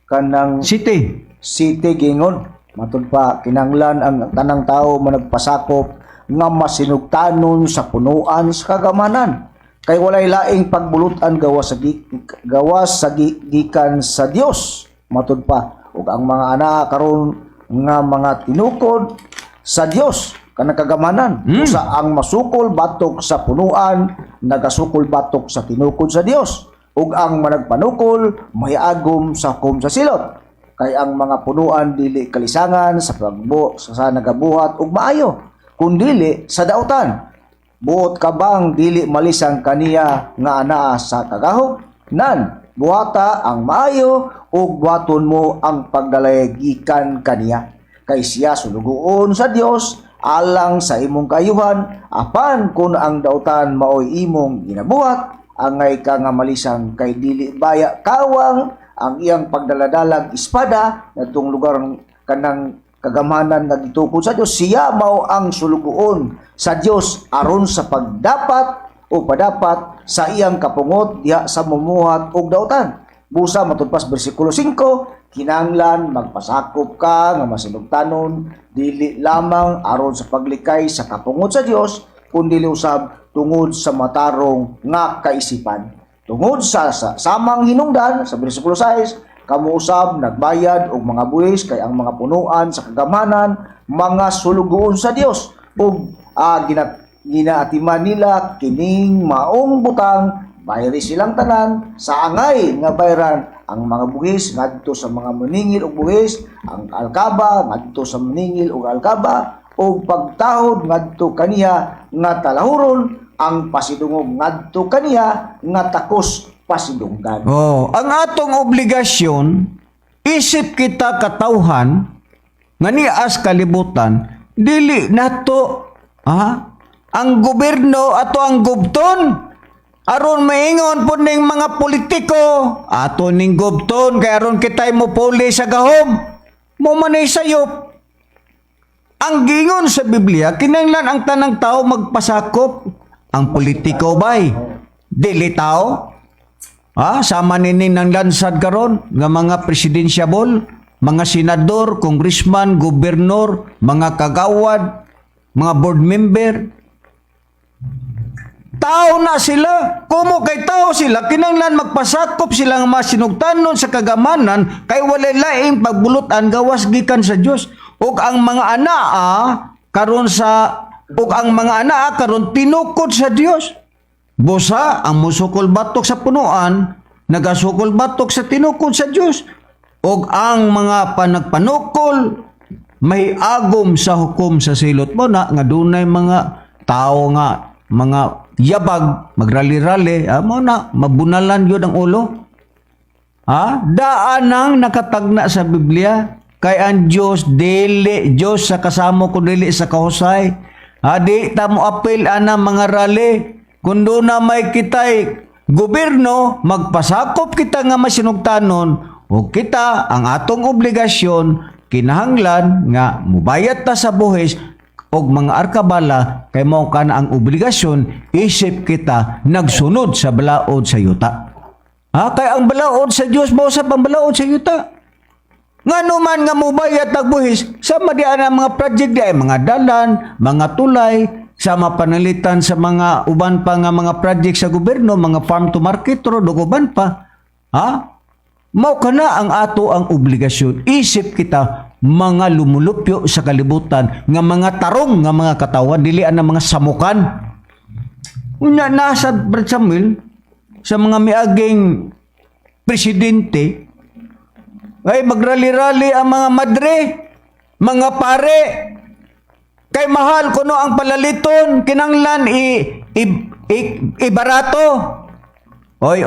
kanang City. city gingon. Matud pa kinanglan ang tanang tao managpasakop nga masinugtanon sa punuan sa kagamanan. Kay walay laing pagbulutan gawas sa gikan sa Dios. Matud pa ug ang mga anak karon nga mga tinukod sa Dios kanang kagamanan usa ang masukol batok sa punuan nagasukol batok sa tinukod sa Dios ug ang managpanukol mahiagom sa hukom sa silot kay ang mga punuan dili kalisangan sa sa nagabuhat ug maayo kundi sa dautan buot kabang dili malisang kaniya nga anaa sa kagahog nan buhata ang maayo ug buhaton mo ang pagdalay gikan kaniya kay siya sulugoon sa Dios alang sa imong kayuhan apan kun ang dautan maoy imong ginabuhat angay ka nga malisang kay dili baya kawang ang iyang pagdaladalag espada natong lugar kanang kagamanan nga gitukod sa Dios siya mao ang sulugoon sa Dios aron sa pagdapat o padapat sa iyang kapungot diha sa mumuhat og dautan. Busa matudpas bersikulo 5 kinahanglan magpasakop ka nga masinugtanon dili lamang aron sa paglikay sa kapungot sa Dios kundi usab tungod sa matarong nga kaisipan. Tungod sa samang hinungdan sa bersikulo 6 kamo usab nagbayad og mga buwis kay ang mga punuan sa kagamanan mga sulugoon sa Dios ug ginaatiman nila kining maong butang bayri silang tanan sa angay nga bayran ang mga buhis ngadto sa mga maningil og buhis ang alkaba ngadto sa maningil og alkaba ug pagtahod ngadto kaniya nga talahuron ang pasidungog ngadto kaniya nga takos pasidunggan. Ang atong obligasyon isip kita katawhan nga nias kalibutan dili nato ang gobyerno ato ang gubton aron maingon po ning mga politiko ato ning gubton kay aron kitay mo puli sa gahom mo manay sayop. Ang gingon sa Biblia kinahanglan ang tanang tao magpasakop. Ang politiko bay dili tao sama nini ng lansad karon nga mga presidensyable, mga senador, congressman, gobernador, mga kagawad, mga board member. Tao na sila. Kumo kay tao sila, kinahanglan magpasakop sila nga masinugtanon sa kagamanan kay walay laing pagbulotan gawas gikan sa Dios. Ug ang mga anaa karon tinukod sa Dios. Busa ang musukol batok sa punuan, nagasukol batok sa tinukod sa Dios. Og ang mga panagpanukol may agom sa hukom sa silot mo na nga dunay mga tao nga mga yabag magrali-rali mo na mabunalan yun ang ulo. Daanang nakatagna sa Biblia kay ang Dios dili Dios sa kasamo kun dili sa kahusay. Di ta mo apil ana mga rally kundo na may kitay gobyerno magpasakop kita nga masinugtanon o kita ang atong obligasyon kinahanglan nga mubayad ta sa buhis og mga arkabala kay mao kana ang obligasyon isip kita nagsunod sa balaod sa yuta. Kay ang balaod sa Dios mao sa pambalaod sa yuta. Ngano man nga mubayad og buhis sama diyan ang mga project di ay mga dalan, mga tulay, sama panalitan sa mga uban pa nga mga project sa gobyerno, mga farm to market road ug uban pa. Mao kana ang ato ang obligasyon. Isip kita mga lumulupyo sa kalibutan nga mga tarong nga mga katawan dili ang mga samukan. Unya nasa Brad Samuel sa mga miaging presidente ay magrali-rali ang mga madre, mga pare. Kay mahal kuno ang palaliton, kinanglan ibarato. Oy,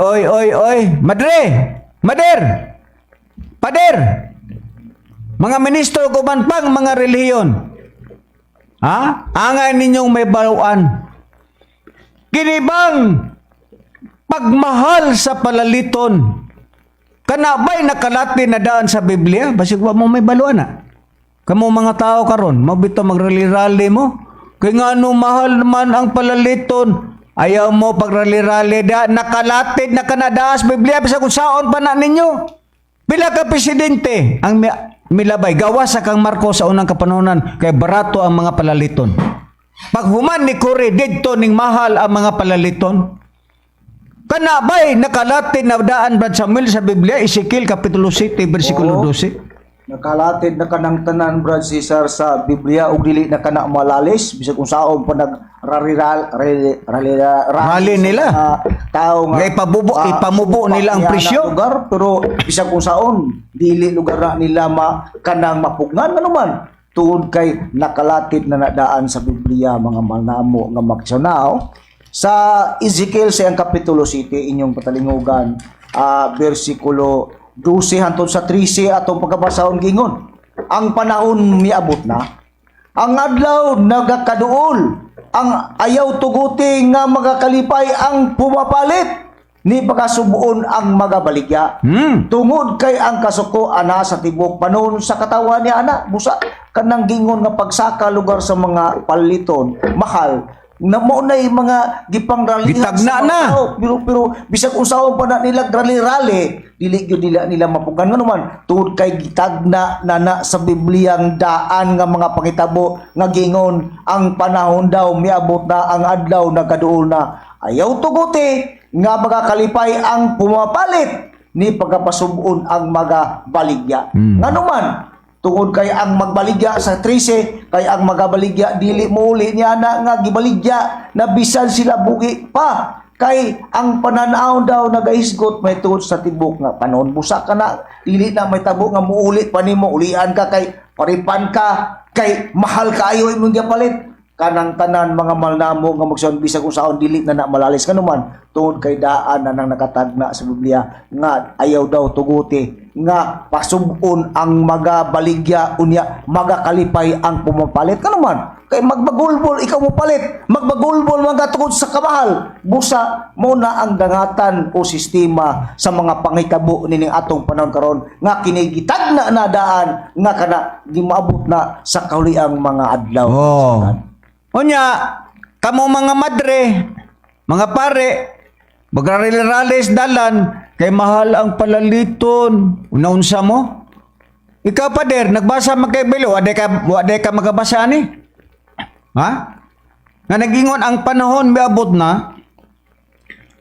madre, mader, pader. Mga ministro kuban pang mga relihiyon. Angay ninyong may baluan. Kinibang pagmahal sa palaliton. Kanabay nakalati na daan sa Biblia, basig wa mo may baluan na. Kamu mga tao karon, mabito magrali-rali mo. Kay ngano mahal man ang palaliton, ayaw mo pagrali-rali da nakalatid na kanadaas Biblia bisag saon pa na ninyo. Pila ka presidente ang milabay gawas sa kang Marcos sa unang kapanahonan kay barato ang mga palaliton. Pag human ni Cory didto ning mahal ang mga palaliton. Kanabay nakalatid na daan Brad Samuel sa Biblia, Ezekiel kapitulo 7 bersikulo 12. Nakalatid na kanang tanan Brad Cesar sa Biblia ug dili na kana malalis bisag kung saon pa rally nila. Tao nga ipamubo nila ang presyo. Lugar, pero bisag kung saon dili lugar na nila kanang mapugnan naman. Tuod kay nakalatid na nadaan sa Biblia mga manamo nga magsunaw. Sa Ezekiel sa kapitulo 7 inyong patalingugan bersikulo 12 hangtod sa 13 atong pagkabasahon gingon. Ang panahon miabot na ang adlaw nagakaduol, ang ayaw tuguti nga magakalipay ang pumapalit, ni pagasubuon ang magabaligya. Tungod kay ang kasuko ana sa tibok panon sa katawan ni ana, busa kanang gingon nga pagsaka lugar sa mga paliton, mahal. Na mo na mga gipangralihan Gitagna na. Pero bisag usaw pa na nila rally-rally, dili gyud nila mapugan nga naman tungod kay gitagna na sa Bibliyang daan nga mga pangitabo nga gingon ang panahon daw miabot na ang adlaw nagaduol na. Ayaw tuguti nga magakalipay ang pumapalit ni pagkapasubon ang magabaligya. Nga naman tungod kay ang magbaligya sa 13 kay ang magabaligya dili muuli niya na nga gibaligya na bisan sila bugi pa kay ang pananaw daw nagahisgot may tungod sa tibok nga panahon busa ka na dili na may tabo nga muuli pa nimo ulian ka kay paripan ka kay mahal kaayo imong gipalit kanang tanan mga malnamo nga magsaon bisag usaon dili na malalis kanuman tungod kay daan na nang nakatagna sa Biblia nga ayaw daw tuguti nga pasubon ang magabaligya unya magakalipay ang pumapalit kanuman kay magbagulbol ikaw mo palit magbagulbol mga tungod sa kamahal busa mo na ang dangatan o sistema sa mga pangitabo nining atong panahon karon nga kinigitagna na daan nga kana gimaabot na sa kauliang mga adlaw. Unya, kamo mga madre, mga pare, magrarili-ralis dalan, kay mahal ang palaliton. Unaunsa mo? Ikaw pader, nagbasa magkaibilo, waday ka magabasa ni? Ha? Nga nagingon ang panahon miabot na,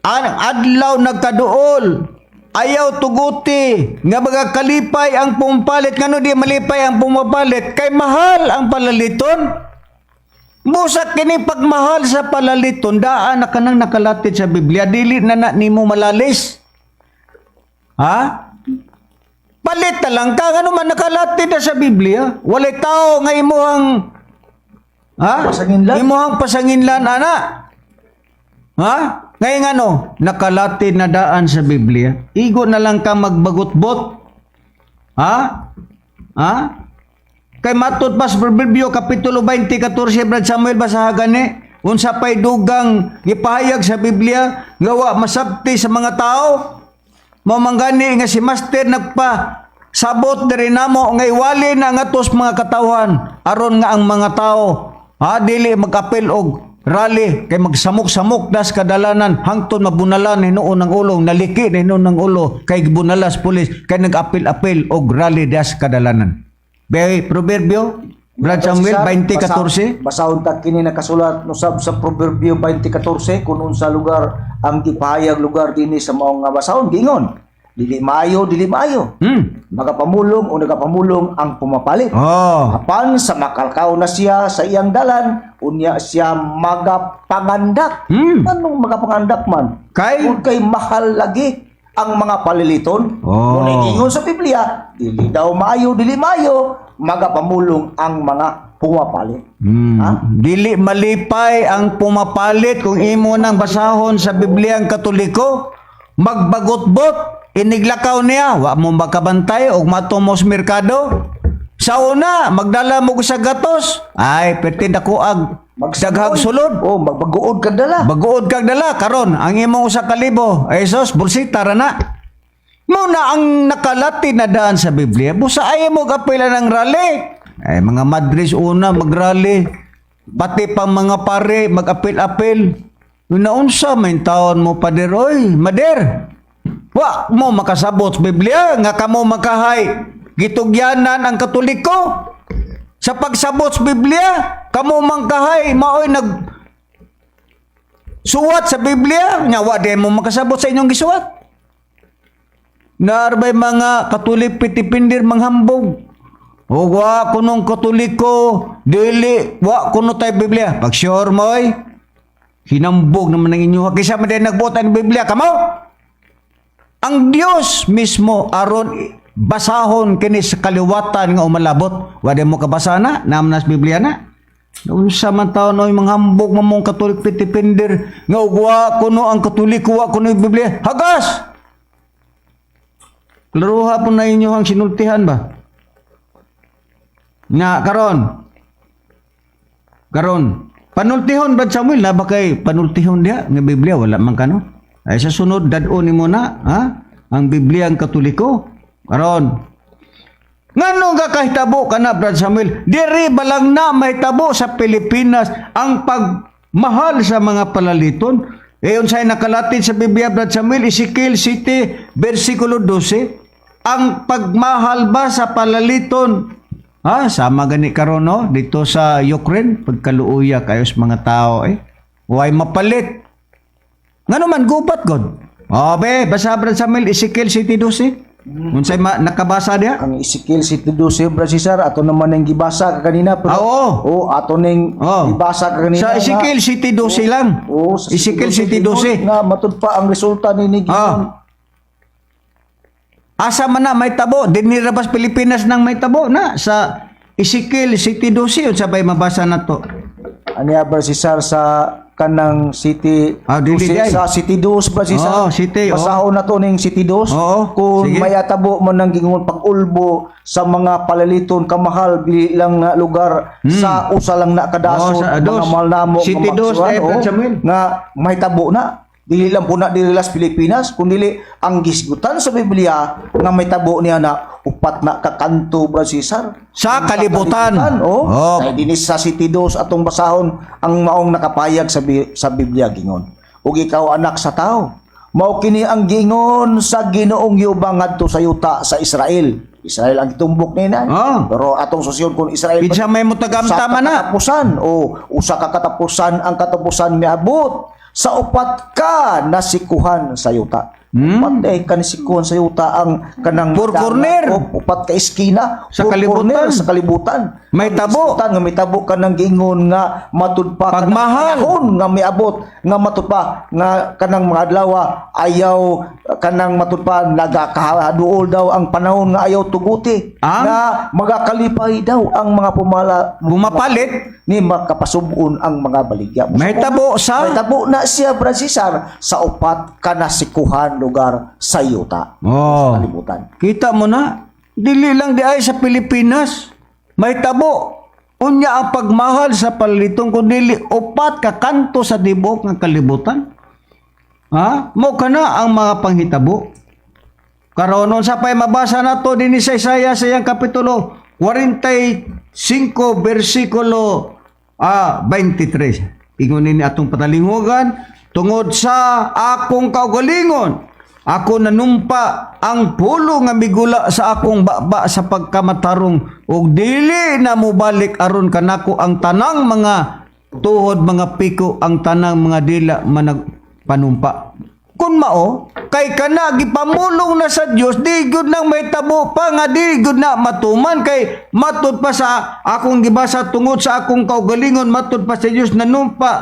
ang adlaw nagkaduol, ayaw tuguti, nga magakalipay ang pumapalit, nga no di malipay ang pumapalit, kay mahal ang palaliton. Busak kini pagmahal sa palaliton daan na kanang nakalatid sa Biblia dili na nimo malalis. Ha? Palit na lang ka ano man nakalatid na sa Biblia. Walay tao nga imuhang Pasanginlan? Imuhang pasanginlan ana. Ha? Ngayon ano, nakalatid na daan sa Biblia. Igo na lang ka magbagot-bot. Ha? Ha? Kay matud pas Proverbio kapitulo 20:14 Brad Samuel basahagan ni unsa pay dugang gipahayag sa Biblia nga wa masabti sa mga tao mao manggani nga si master nagpa sabot diri namo nga iwali na ngatos mga katawhan aron nga ang mga tao dili mag-apel og rally kay magsamok-samok das kadalanan hangtod mabunalan hinuon ang ulo naliki hinuon ang ulo kay gibunalas pulis kay nag-apel-apel og rally das kadalanan. Bay Proverbio Brad Samuel 20:14 basahon ta kini nakasulat no sab sa Proverbio 20:14 kun unsa lugar ang gipahayag lugar dinhi sa maong nga basahon gingon dili maayo magapamulong o nagapamulong ang pumapalit apan sa makalkaw na siya sa iyang dalan unya siya magapangandak anong magapangandak man kay mahal lagi ang mga paliliton. Ngunit ingon sa Biblia, dili daw maayo, magapamulong ang mga pumapalit. Dili malipay ang pumapalit kung imo nang basahon sa Biblia ang Katoliko, magbagot-bot, iniglakaw niya, wa mo makabantay og matumos merkado. Sa una, magdala mo sa gatos, ay pertin ako daghag sulod. Magbaguod kag dala. Baguod kag dala karon ang imong 1,000 ay sos bursita ra na. Mao na ang nakalati na daan sa Biblia. Busa ay mo kapila ng rally. Ay mga madres una magrally. Pati pang mga pare mag-apil-apil. Naunsa may taon mo pader oy, mader. Wa mo makasabot sa Biblia nga kamo makahay gitugyanan ang Katoliko. Sa pagsabot sa Biblia, kamo mangkahay maoy nag suwat sa Biblia, nya wa din mo makasabot sa inyong gisuwat. Naarbay mga Katolik pitipindir manghambog. O wa kunong Katoliko, dili wa kuno tay Biblia. Pag sure moy, hinambog naman ang inyo. Kaysa man din nagbuot ang Biblia, kamo? Ang Dios mismo aron basahon kini sa kaliwatan nga umalabot wala mo kabasa na namnas Biblia na unsa man taon oy manghambog mamong Katolik pitipindir nga wa kuno ang Katoliko wa kuno Biblia hagas klaruha po na inyo ang sinultihan ba nga karon Karon, panultihon Brad Samuel na ba kay panultihon dia nga Biblia wala man kano? Ay sa sunod dadon nimo na, ha? Ang Biblia ang Katoliko. Karon, ngano nga kahitabo kana Brad Samuel? Diri balang na mahitabo sa Pilipinas ang pagmahal sa mga palaliton. Unsay nakalatid sa Biblia Brad Samuel, Ezekiel City versikulo 12, ang pagmahal ba sa palaliton? Sama gani karon no dito sa Ukraine pagkaluuya kayo sa mga tao way mapalit. Ngano man gubat god. Be, basa Brad Samuel Ezekiel City 12. Unsay nakabasa diha? Ang Ezekiel City 12 Brad Cesar ato naman ang gibasa ka kanina Oo. ato ning gibasa ka kanina. Sa Ezekiel City 12 lang. Sa Ezekiel City 12. nga matud pa ang resulta ni Gideon. Asa man na may tabo, dinirabas Pilipinas nang may tabo na sa Ezekiel City 12 yun sabay mabasa na to. Aniya Brad Cesar sa kanang City dili sa City 2 Brad Cesar. City. Pasahon na to ning City 2. Kung sige. may atabo man nang gingon pag-ulbo sa mga palaliton kamahal bilang nga lugar sa usa lang na kadasod mga mahal namo City 2 nga may tabo na. Dili lang po na dili las Pilipinas kundi ang gisgutan sa Biblia nga may tabo niya na upat na kakanto Brad Cesar sa kalibutan. Kay dinis sa City 2 atong basahon ang maong nakapayag sa Biblia gingon. Ug ikaw anak sa tao, mao kini ang gingon sa Ginoong Yehova ngadto sa yuta sa Israel. Israel ang tumbok nina. Pero atong susyon kun Israel kinsa may mutagamta man na. Katapusan usa ka katapusan ang katapusan miabot sa upat ka nasikuhan sa yuta. Upat ka nasikuhan sa yuta ang kanang corner. Upat ka eskina sa kalibutan. Sa kalibutan. May tabo. Nga may tabo ka ng gingon nga matud pa pagmahal nga may abot nga matud pa nga kanang mga adlaw ayaw kanang matud pa nagakaduol daw ang panahon nga ayaw tuguti nga magakalipay daw ang mga bumapalit ni makapasubon ang mga baligya. May tabo na siya Brad Cesar sa upat ka nasikuhan lugar sa yuta. Sa kalibutan. Kita mo na, dili lang di ay sa Pilipinas. May tabo. Unya ang pagmahal sa palalitong kundi upat ka kanto sa dibok ng kalibutan. Mo kana ang mga panghitabo. Karon sa pay mabasa nato dinhi sa Isaiah sa iyang kapitulo 45 versikulo 23. Ingon ni atong patalingogan tungod sa akong kaugalingon ako nanumpa ang pulo nga migula sa akong baba sa pagkamatarong ug dili na mobalik aron kanako ang tanang mga tuhod mga piko ang tanang mga dila managpanumpa. Kun mao kay kana gipamulong na sa Dios di gud nang may tabo pa nga di gud na matuman kay matud pa sa akong gibasa tungod sa akong kaugalingon matud pa sa Dios nanumpa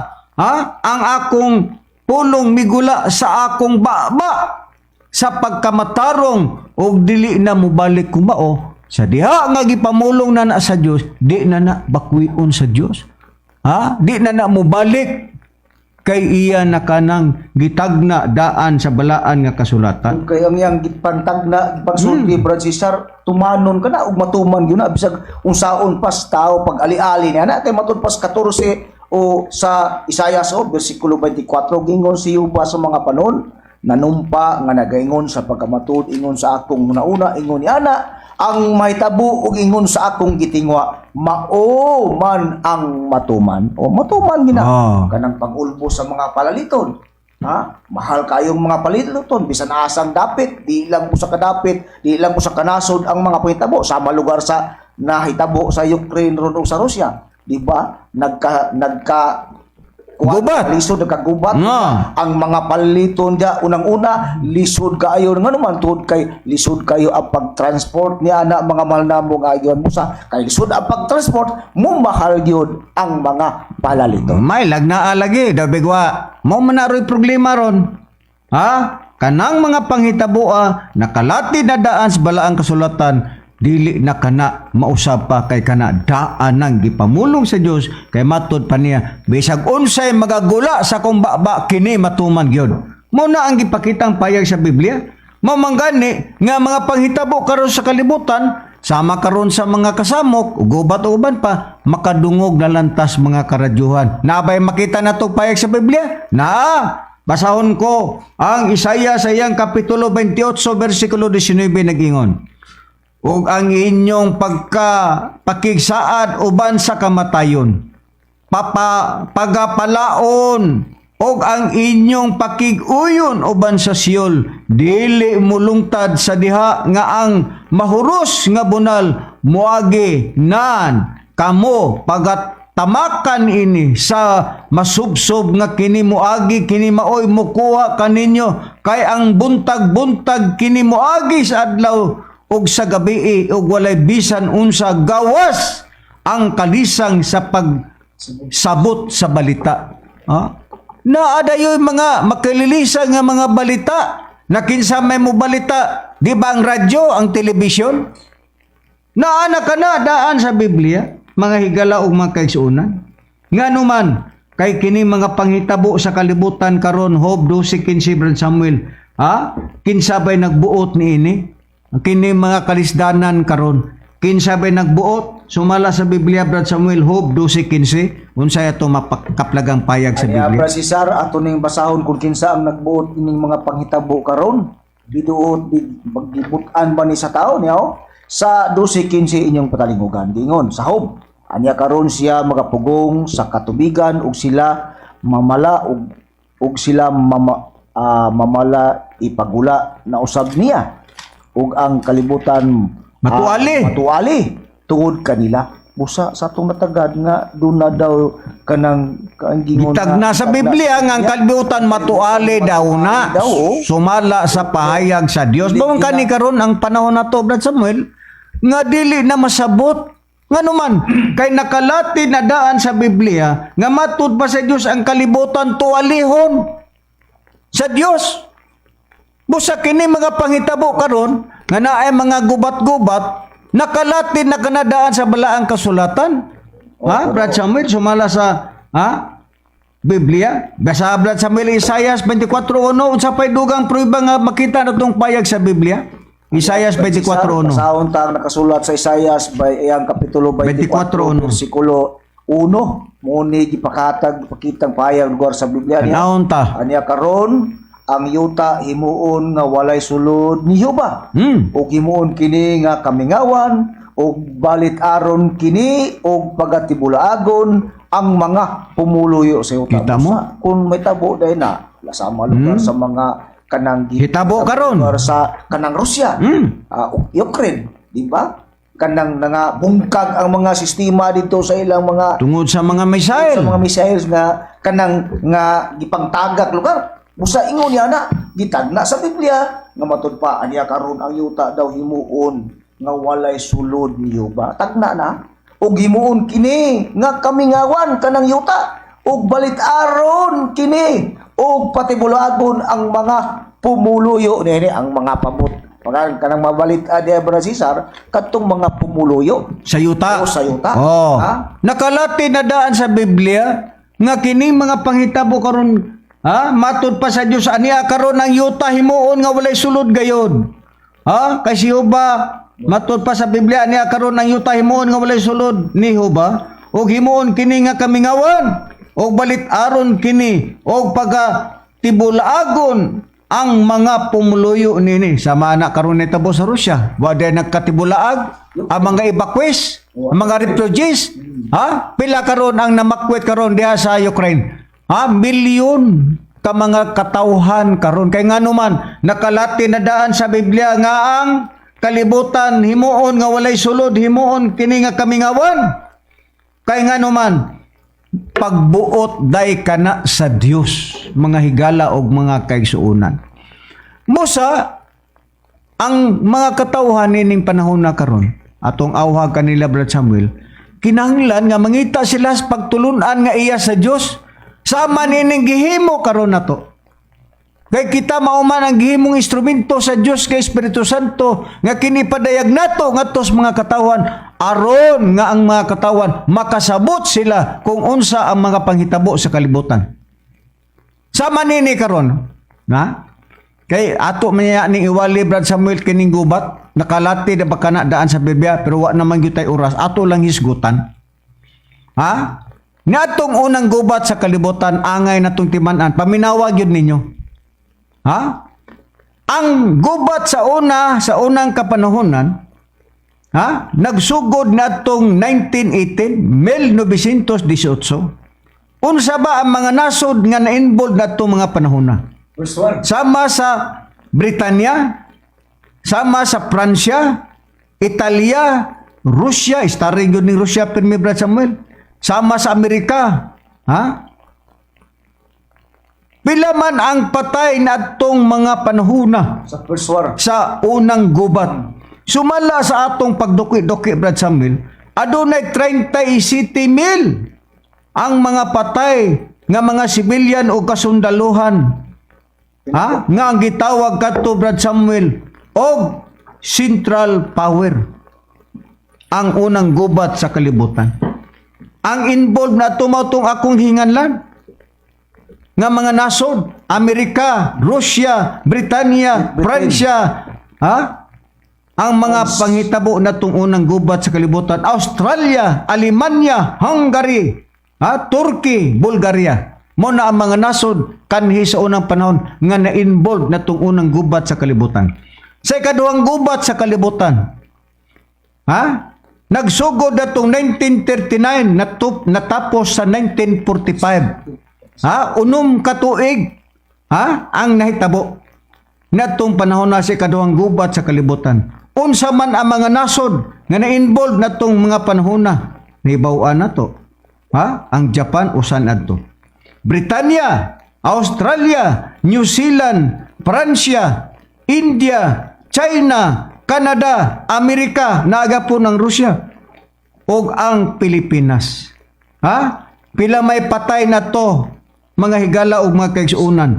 ang akong pulong migula sa akong baba sa pagkamatarong og dili na mobalik kumao sa diha nga gipamulong na sa Dios di na bakwion sa Dios di na mobalik kay iya na kanang gitagna daan sa balaan nga kasulatan kay ang yang gipantagna pagsulti Brad Cesar tumanon ka na ug matuman gyud na bisag unsaon pas tao pag ali-ali niya na kay matud pas 14 o sa Isaiah versikulo 24 gingon si Yehova sa mga panon nanumpa nga nagaingon sa pagkamatud ingon sa akong una ingon ana ang mahitabo ug ingon sa akong gitingwa mao man ang matuman gina kanang pag-ulbo sa mga palaliton mahal kayong mga palaliton bisan asang dapit di lang po sa kadapit di lang po sa kanasod ang mga panghitabo sa lugar sa nahitabo sa Ukraine ron o sa Russia di ba nagka gubat. Lisod nagkagubat. Ang mga paliton dia unang-una lisod kaayo nga naman tuod kay lisod kayo ang pag-transport niya na mga mahal na mo nga ayon busa kay lisod ang pag-transport mo mahal gyud ang mga palaliton. May lagna lagi daw bigwa. Mo man naroy problema ron. Kanang mga panghitabo nakalati na daan sa balaang kasulatan dili na kana mausab pa kay kana daan nang gipamulong sa Dios kay matud pa niya bisag unsay magagula sa kong baba kini matuman gyud mo na ang gipakitang payag sa Biblia mo manggani nga mga panghitabo karon sa kalibutan sama karon sa mga kasamok, gubat uban pa, makadungog na lantas mga karadyuhan. Nabay makita na to payag sa Biblia? Basahon ko ang Isaiah sa iyang kapitulo 28 versikulo 19 nagingon. Ug ang inyong pakigsaad uban sa kamatayon, pagapalaon og ang inyong pakiguyon uban sa Siol, dili mulungtad sa diha nga ang mahuros nga bunal moagi nan kamo pagatamakan ini sa masubsob nga kini moagi kini maoy mukuha kaninyo kay ang buntag-buntag kini moagi sa adlaw ug sa gabi ug walay bisan unsa gawas ang kalisang sa pagsabot sa balita. Naadayoy mga makililisa nga mga balita na kinsa may mo balita, di ba ang radyo, ang telebisyon? Naana ka na daan sa Biblia, mga higala ug mga kaigsuonan. Nganuman kay kini mga panghitabo sa kalibutan karon Job 12:15 Brad Samuel, kinsa bay nagbuot niini? Kini mga kalisdanan karon, kinsa bay nagbuot? Sumala sa Biblia Brad Samuel Job 12:15, unsay ato mapakaplagang payag sa Biblia. Brad Cesar, ato ning basahon kung kinsa ang nagbuot ining mga panghitabo karon. Biduot maggibutan ba ni sa tao niya? Sa 12:15 inyong patalingugan gingon sa Job. Anya karon siya magapugong sa katubigan ug sila mamala ug sila mamala ipagula na usab niya ug ang kalibutan matuali tungod kanila. Busa sa atong natagad nga doon na daw kanang gingon bitag na sa Biblia nga ang kalibutan matuali daw na sumala sa pahayag sa Dios. Bawang kani karon ang panahon nato Brad Samuel nga dili na masabot. Nganuman kay nakalati na daan sa Biblia nga matud pa sa Dios ang kalibutan tualihon sa Dios. Busa kini mga panghitabo karon nga naay mga gubat-gubat nakalati na kanadaan sa balaang kasulatan. Brad Samuel, sumala sa Biblia. Basa Brad Samuel, Isaiah 24:1, unsa pay dugang prueba nga makita natong payag sa Biblia? Isaiah 24:1. Saon tang nakasulat sa Isaiah iyang kapitulo 24 versikulo 1, muni gipakatag pakitang payag lugar sa Biblia niya. Naon ta? Anya karon ang yuta himuon nga walay sulod ni Jehova. O himuon kini nga kamingawan o balit aron kini o pagatibulaagon ang mga pumuluyo sa yuta. Kita mo? Kung may tabo dahil na lasama lugar sa mga kanang hitabo karon sa kanang Rusya, Ukraine, di ba? Kanang nga bungkag ang mga sistema dito sa ilang mga tungod sa mga missile. Sa mga missiles nga kanang nga gipangtagak lugar. Busa ingon niya na, gitagna sa Biblia, nga matud pa, aniya karon ang yuta daw himuon, nga walay sulod ni Jehova. Tagna na, o himuon kini, nga kamingawan kanang yuta, o balit aron kini, o patibulagon ang mga pumuluyo, nene, ang mga pamut. Mga kanang mabalit adi Brad Cesar, katong mga pumuluyo. Sa yuta. O sa yuta. Nakalati na daan sa Biblia, nga kini mga panghitabo karon matud pa sa Dios aniya karon ang yuta himuon nga walay sulod gayod. Kay si Jehova matud pa sa Biblia aniya karon ang yuta himuon nga walay sulod ni Jehova ug himuon kini nga kamingawan ug balit aron kini ug pagatibulaagon ang mga pumuluyo nini. Sama na karon nitabo sa Rusya, wala nagkatibulaag ang mga evacuees, ang mga refugees. Pila karon ang namakwet karon diha sa Ukraine. Milyon ka mga katawhan karon kay nganuman nakalati na daan sa Biblia nga ang kalibutan himuon nga walay sulod himuon kini nga kamingawan kay nganuman pagbuot day kana sa Dios mga higala og mga kaigsuonan. Musa ang mga katawhan nining panahon na karon atong awhag kanila Brad Samuel kinahanglan nga mangita sila sa pagtulun-an nga iya sa Dios. Sama nining gihimo karon nato. Kay kita mauman ang gihimong instrumento sa Dios kay Espiritu Santo nga kini padayag nato ngadtos mga katawhan aron nga ang mga katawhan makasabot sila kung unsa ang mga panghitabo sa kalibutan. Sama nini karon, Kay ato man niya ning iwali Brad Samuel kining gubat, nakalati na baka na daan sa Biblia pero wa naman gyud tay oras. Ato lang hisgutan. Ha? Natong unang gubat sa kalibutan angay natong timan-an. Paminawag yun ninyo. Ha? Ang gubat sa unang kapanahonan, ha? Nagsugod natong 1918, 1918. Unsa ba ang mga nasod nga na-involved natong mga panahona? Verse 1. Sama sa Britanya, sama sa Pransya, Italia, Russia, starring yun ni Russia, Pirmi Brad Samuel, sama sa Amerika, ha? Pila man ang patay na atong mga panahuna Sa verse 1. sa unang gubat. Sumala sa atong pagduki-duki, Brad Samuel, adunay 37,000 ang mga patay nga mga sibilyan o kasundaluhan. Ha? Nga ang gitawag kadto Brad Samuel og Central Power. Ang unang gubat sa kalibutan. Ang involved na tumatong akong hinganlan nga mga nasod, Amerika, Russia, Britanya, Pransya, ha? Ang mga panghitabo na itong unang gubat sa kalibutan, Australia, Alemanya, Hungary, ha? Turkey, Bulgaria. Mo na ang mga nasod kanhi sa unang panahon nga na-involved na itong unang gubat sa kalibutan. Sa ikaduhang gubat sa kalibutan, ha? Nagsugod na itong 1939 natapos sa 1945. Ha? Unom katuig, ha? Ang nahitabo na itong panahon na sa ikaduhang gubat sa kalibutan. Unsa man ang mga nasod nga na-involved na itong mga panahon na nahibawaan na to. Ha? Ang Japan usan adto. Britanya, Australia, New Zealand, Pransya, India, China, Canada, Amerika, naga po ng Rusya, o ang Pilipinas. Ha? Pila may patay na to, mga higala o mga kaigsuunan.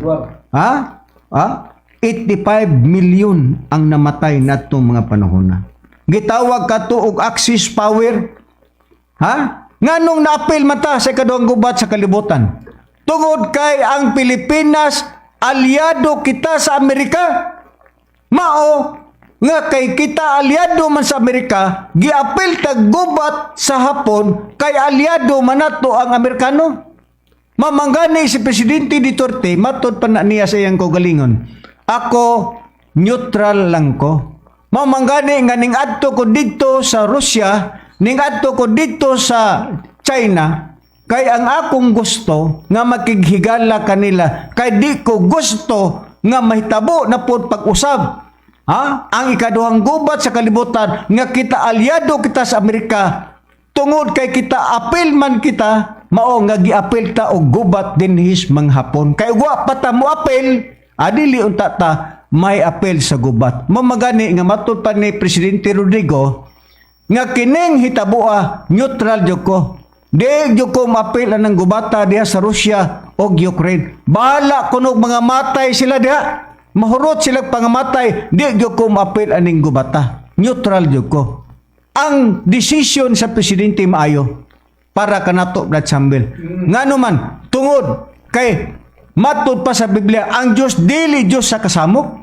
Ha? Ha? 85 million ang namatay na itong mga panahon na. Gitawag ka to og Axis power. Ha? Nganong naapil mata sa ikaduhang gubat sa kalibutan? Tungod kay ang Pilipinas, aliado kita sa Amerika. Mao, nga kay kita aliado man sa Amerika, giapil tag gubat sa Hapon, kay aliado man nato ang Amerikano. Mamanggani si Presidente Duterte, matod pa na niya sa iyang kaugalingon. Ako, neutral lang ko. Mamanggani nga ning adto ko dito sa Russia, ning adto ko dito sa China, kay ang akong gusto nga makighigala kanila, kay di ko gusto nga mahitabo na pod pag-usab. Ha? Ang ikaduhang gubat sa kalibutan nga kita aliado kita sa Amerika, tungod kay kita apil man kita, mao nga giapil ta og gubat dinhis mga Hapon. Kay wa pa ta mo apil, adili unta ta may apil sa gubat. Mamagani nga matud pa ni Presidente Rodrigo nga kining hitaboa neutral jud ko. Di jud ko mapil ang gubata diha sa Russia o Ukraine. Bahala kunog mga matay sila diha. Mahurot sila pangamatay. Di jud ko mapil aning gubata. Neutral jud ko. Ang desisyon sa presidente maayo para kanato Brad Samuel. Ngano man tungod kay matud pa sa Biblia ang Dios dili Dios sa kasamok.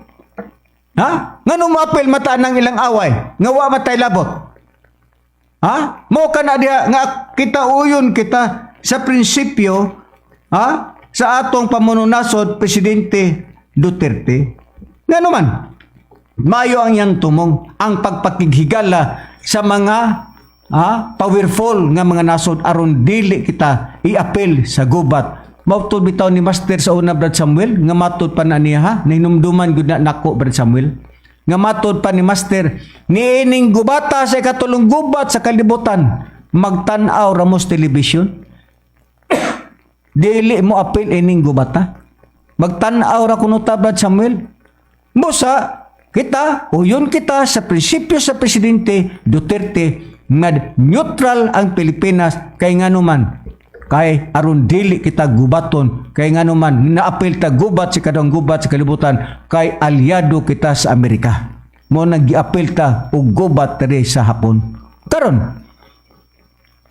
Ha? Ngano mapil mata nang ilang away? Nga wa matay labot. Ha? Mo ka na diha nga kita uyon kita sa prinsipyo, ha? Sa atong pamununasod Presidente Duterte. Nga naman, mayo ang yan tumong ang pagpakighigala sa mga powerful nga mga nasod aron dili kita iapil sa gubat. Mautod bitaw ni Master sa una Brad Samuel nga matud pa na niya ha, ninumduman gud na nako Brad Samuel. Nga matod pa ni Master, niining gubata sa katulong gubat sa kalibutan, magtanaw ramos television. Dili mo apil ining gubata. Magtanaw ra kuno ta Brad Samuel. Musa, kita, uyon kita sa prinsipyo sa Presidente Duterte, nga neutral ang Pilipinas kay nganuman. Kay aron dili kita gubaton kay nganuman naapil ta gubat sa kadang gubat sa kalibutan kay aliado kita sa Amerika. Mo nagiapil ta og gubat diri sa Hapon. Karon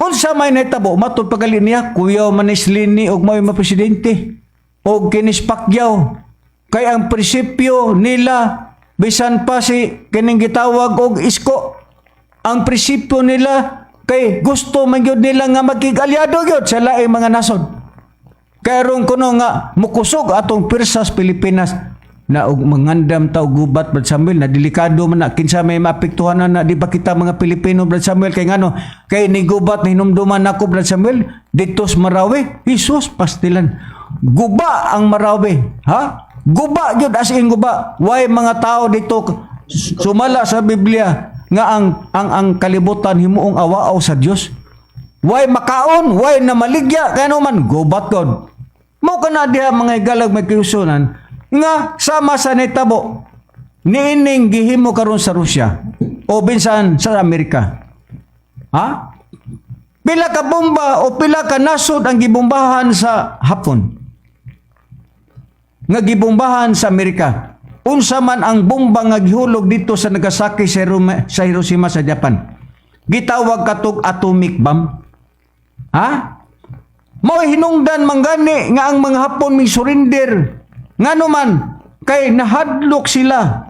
unsa may nahitabo matud pagali niya Kuya Manis Lini og may presidente og Kinis Pacquiao Kay ang prinsipyo nila, bisan pa si kining gitawag og isko, ang prinsipyo nila kay gusto man gyud nila nga magkigalyado gyud sa laing mga nasod. Kaya ron kuno nga mukusog atong pirsas Pilipinas na og mangandam ta og gubat Brad Samuel na delikado man na kinsa may maapektuhan na di ba kita mga Pilipino Brad Samuel kay ngano kay ni gubat ni hinumduman nako Brad Samuel dito sa Marawi Jesus pastilan guba ang Marawi ha guba gyud as in guba why mga tao dito sumala sa Biblia nga ang kalibutan himuong awaaw sa Dios why makaon why na maligya kano man gubat god mo kana diha mga igalag may kiusunan nga sama sa netabo niining gihimo karon sa Rusya o binsan sa Amerika. Ha? Pila ka bomba o pila ka nasod ang gibombahan sa Hapon. Nga gibombahan sa Amerika. Unsa man ang bomba nga gihulog dito sa Nagasaki sa Hiroshima sa Japan. Gitawag katog atomic bomb. Ha? Mao hinungdan manggani nga ang mga Hapon may surrender. Ngano man kay nahadlok sila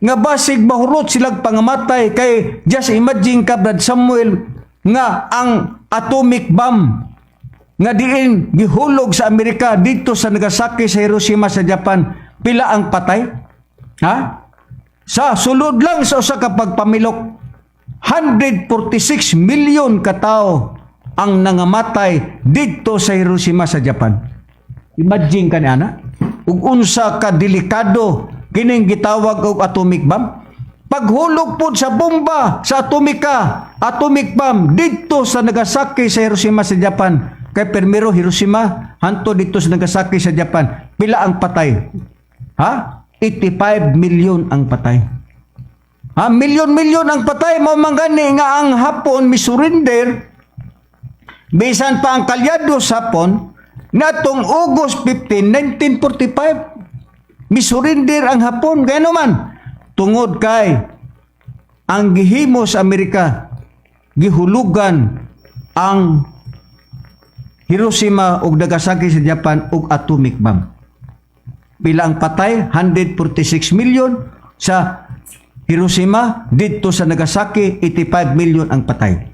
nga basig bahurot silang pangamatay kay just imagine ka Brad Samuel nga ang atomic bomb nga diin gihulog sa Amerika dito sa Nagasaki sa Hiroshima sa Japan pila ang patay ha sa sulod lang sa usa ka pagpamilok 146 million ka tawo ang nangamatay dito sa Hiroshima sa Japan. Imagine ka ana ug unsa ka delikado kining gitawag og atomic bomb paghulog pod sa bomba sa atomic bomb dito sa Nagasaki sa Hiroshima sa Japan kay permiro Hiroshima hanto dito sa Nagasaki sa Japan pila ang patay ha 85 million ang patay ha milyon ang patay mao man gani nga ang Hapon misurrender bisan pa ang kalyado sa Hapon natong August 15, 1945, misurrender ang Hapon. Gano man, tungod kay ang gihimo sa Amerika, gihulugan ang Hiroshima ug Nagasaki sa Japan ug atomic bomb. Bilang patay, 146 million sa Hiroshima, dito sa Nagasaki, 85 million ang patay.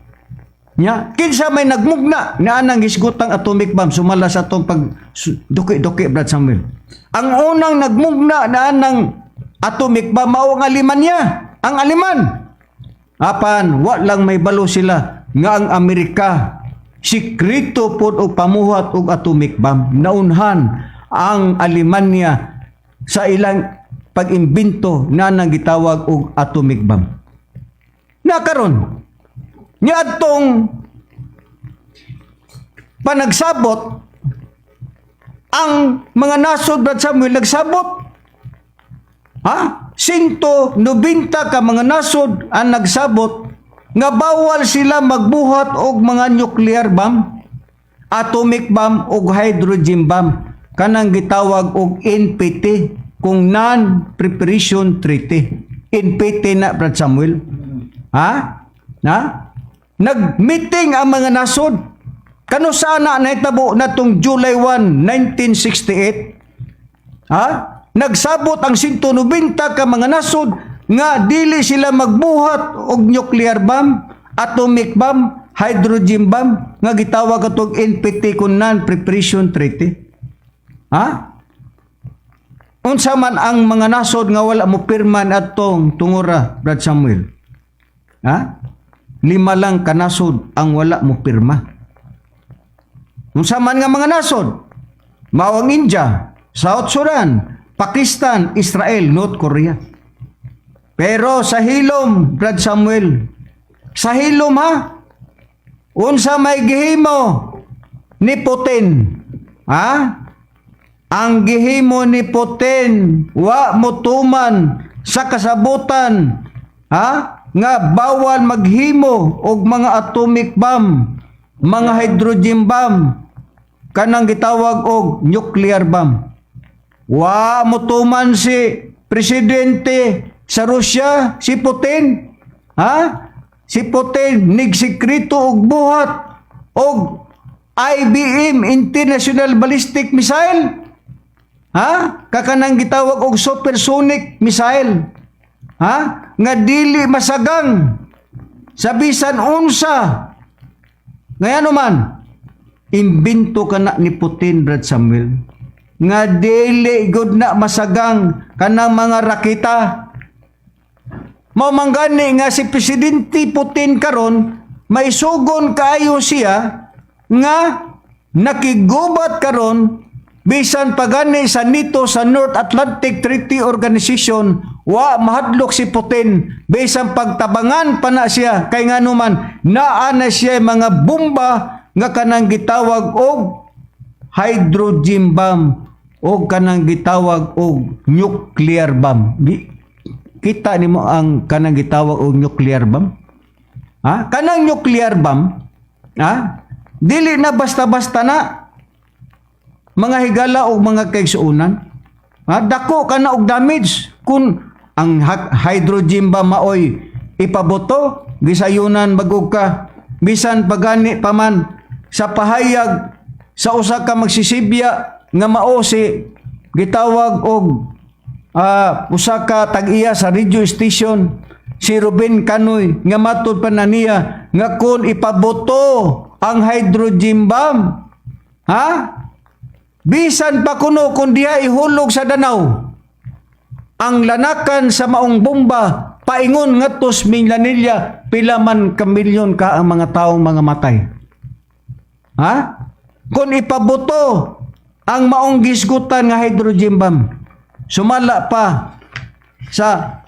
Nya, kinsa may nagmugna na anang hisgutang atomic bomb sumala sa atong pag duki-duki Brad Samuel. Ang unang nagmugna na anang atomic bomb mao ang Alemanya, ang Aleman. Apan wa lang may balo sila nga ang Amerika sikreto pod og pamuhat og atomic bomb. Naunhan ang Alemanya sa ilang pag-imbento na nang gitawag og atomic bomb. Nakaron niadtong panagsabot ang mga nasod Brad Samuel nagsabot ha 190 ka mga nasod ang nagsabot nga bawal sila magbuhat og mga nuclear bomb atomic bomb ug hydrogen bomb kanang gitawag og NPT kung non-preparation treaty NPT na Brad Samuel ha nag-meeting ang mga nasod. Kano sana nahitabo natong July 1, 1968? Ha? Nagsabot ang 190 ka mga nasod nga dili sila magbuhat og nuclear bomb, atomic bomb, hydrogen bomb nga gitawag atong NPT kun non-preparation treaty. Ha? Unsa man ang mga nasod nga wala mo pirman atong tungura Brad Samuel? Ha? 5 lang kanasod ang wala mo pirma. Unsa man nga mga nasod? Mao ang India, South Sudan, Pakistan, Israel, North Korea. Pero sa hilom, Brad Samuel, sa hilom ha? Unsa may gihimo ni Putin? Ha? Ang gihimo ni Putin, wa motuman sa kasabutan, ha? Nga bawal maghimo og mga atomic bomb, mga hydrogen bomb, kanang gitawag og nuclear bomb. Wa motuman si presidente sa Rusya, si Putin. Ha? Si Putin nigsikreto og buhat og IBM International Ballistic Missile. Ha? Kakanang gitawag og supersonic missile. Ha? Nga dili masagang sa bisan unsa. Ngayon man, imbento ka na ni Putin, Brad Samuel. Nga dili good na masagang kanang mga raketa. Mamanggani nga si Presidente Putin karon may sugon kaayo siya nga nakigubat karon bisan pagani sa NATO sa North Atlantic Treaty Organization wa mahadlok si Putin bisan pagtabangan pa na siya kay nganuman naa na siya mga bomba nga kanang gitawag og hydrogen bomb o kanang gitawag og nuclear bomb. Kita nimo ang kanang gitawag og nuclear bomb? Ha? Kanang nuclear bomb, ha? Dili na basta-basta na mga higala o mga kaigsuunan. Ha? Dako ka na og damage kung ang hydrogen bomb maoy ipaboto, gisayunan bagog ka, bisan pagani paman sa pahayag sa usa ka magsisibya nga mao si gitawag og usa ka tag-iya sa radio station si Ruben Canoy nga matud pa na niya nga kun ipaboto ang hydrogen bomb, ha? Bisan pa kuno kung diha ihulog sa Danau ang lanakan sa maong bomba paingon ngatos milyanilya pila man ka milyon ka ang mga taong mga matay. Ha? Kung ipaboto ang maong gisgutan nga hydrogen bomb, sumala pa sa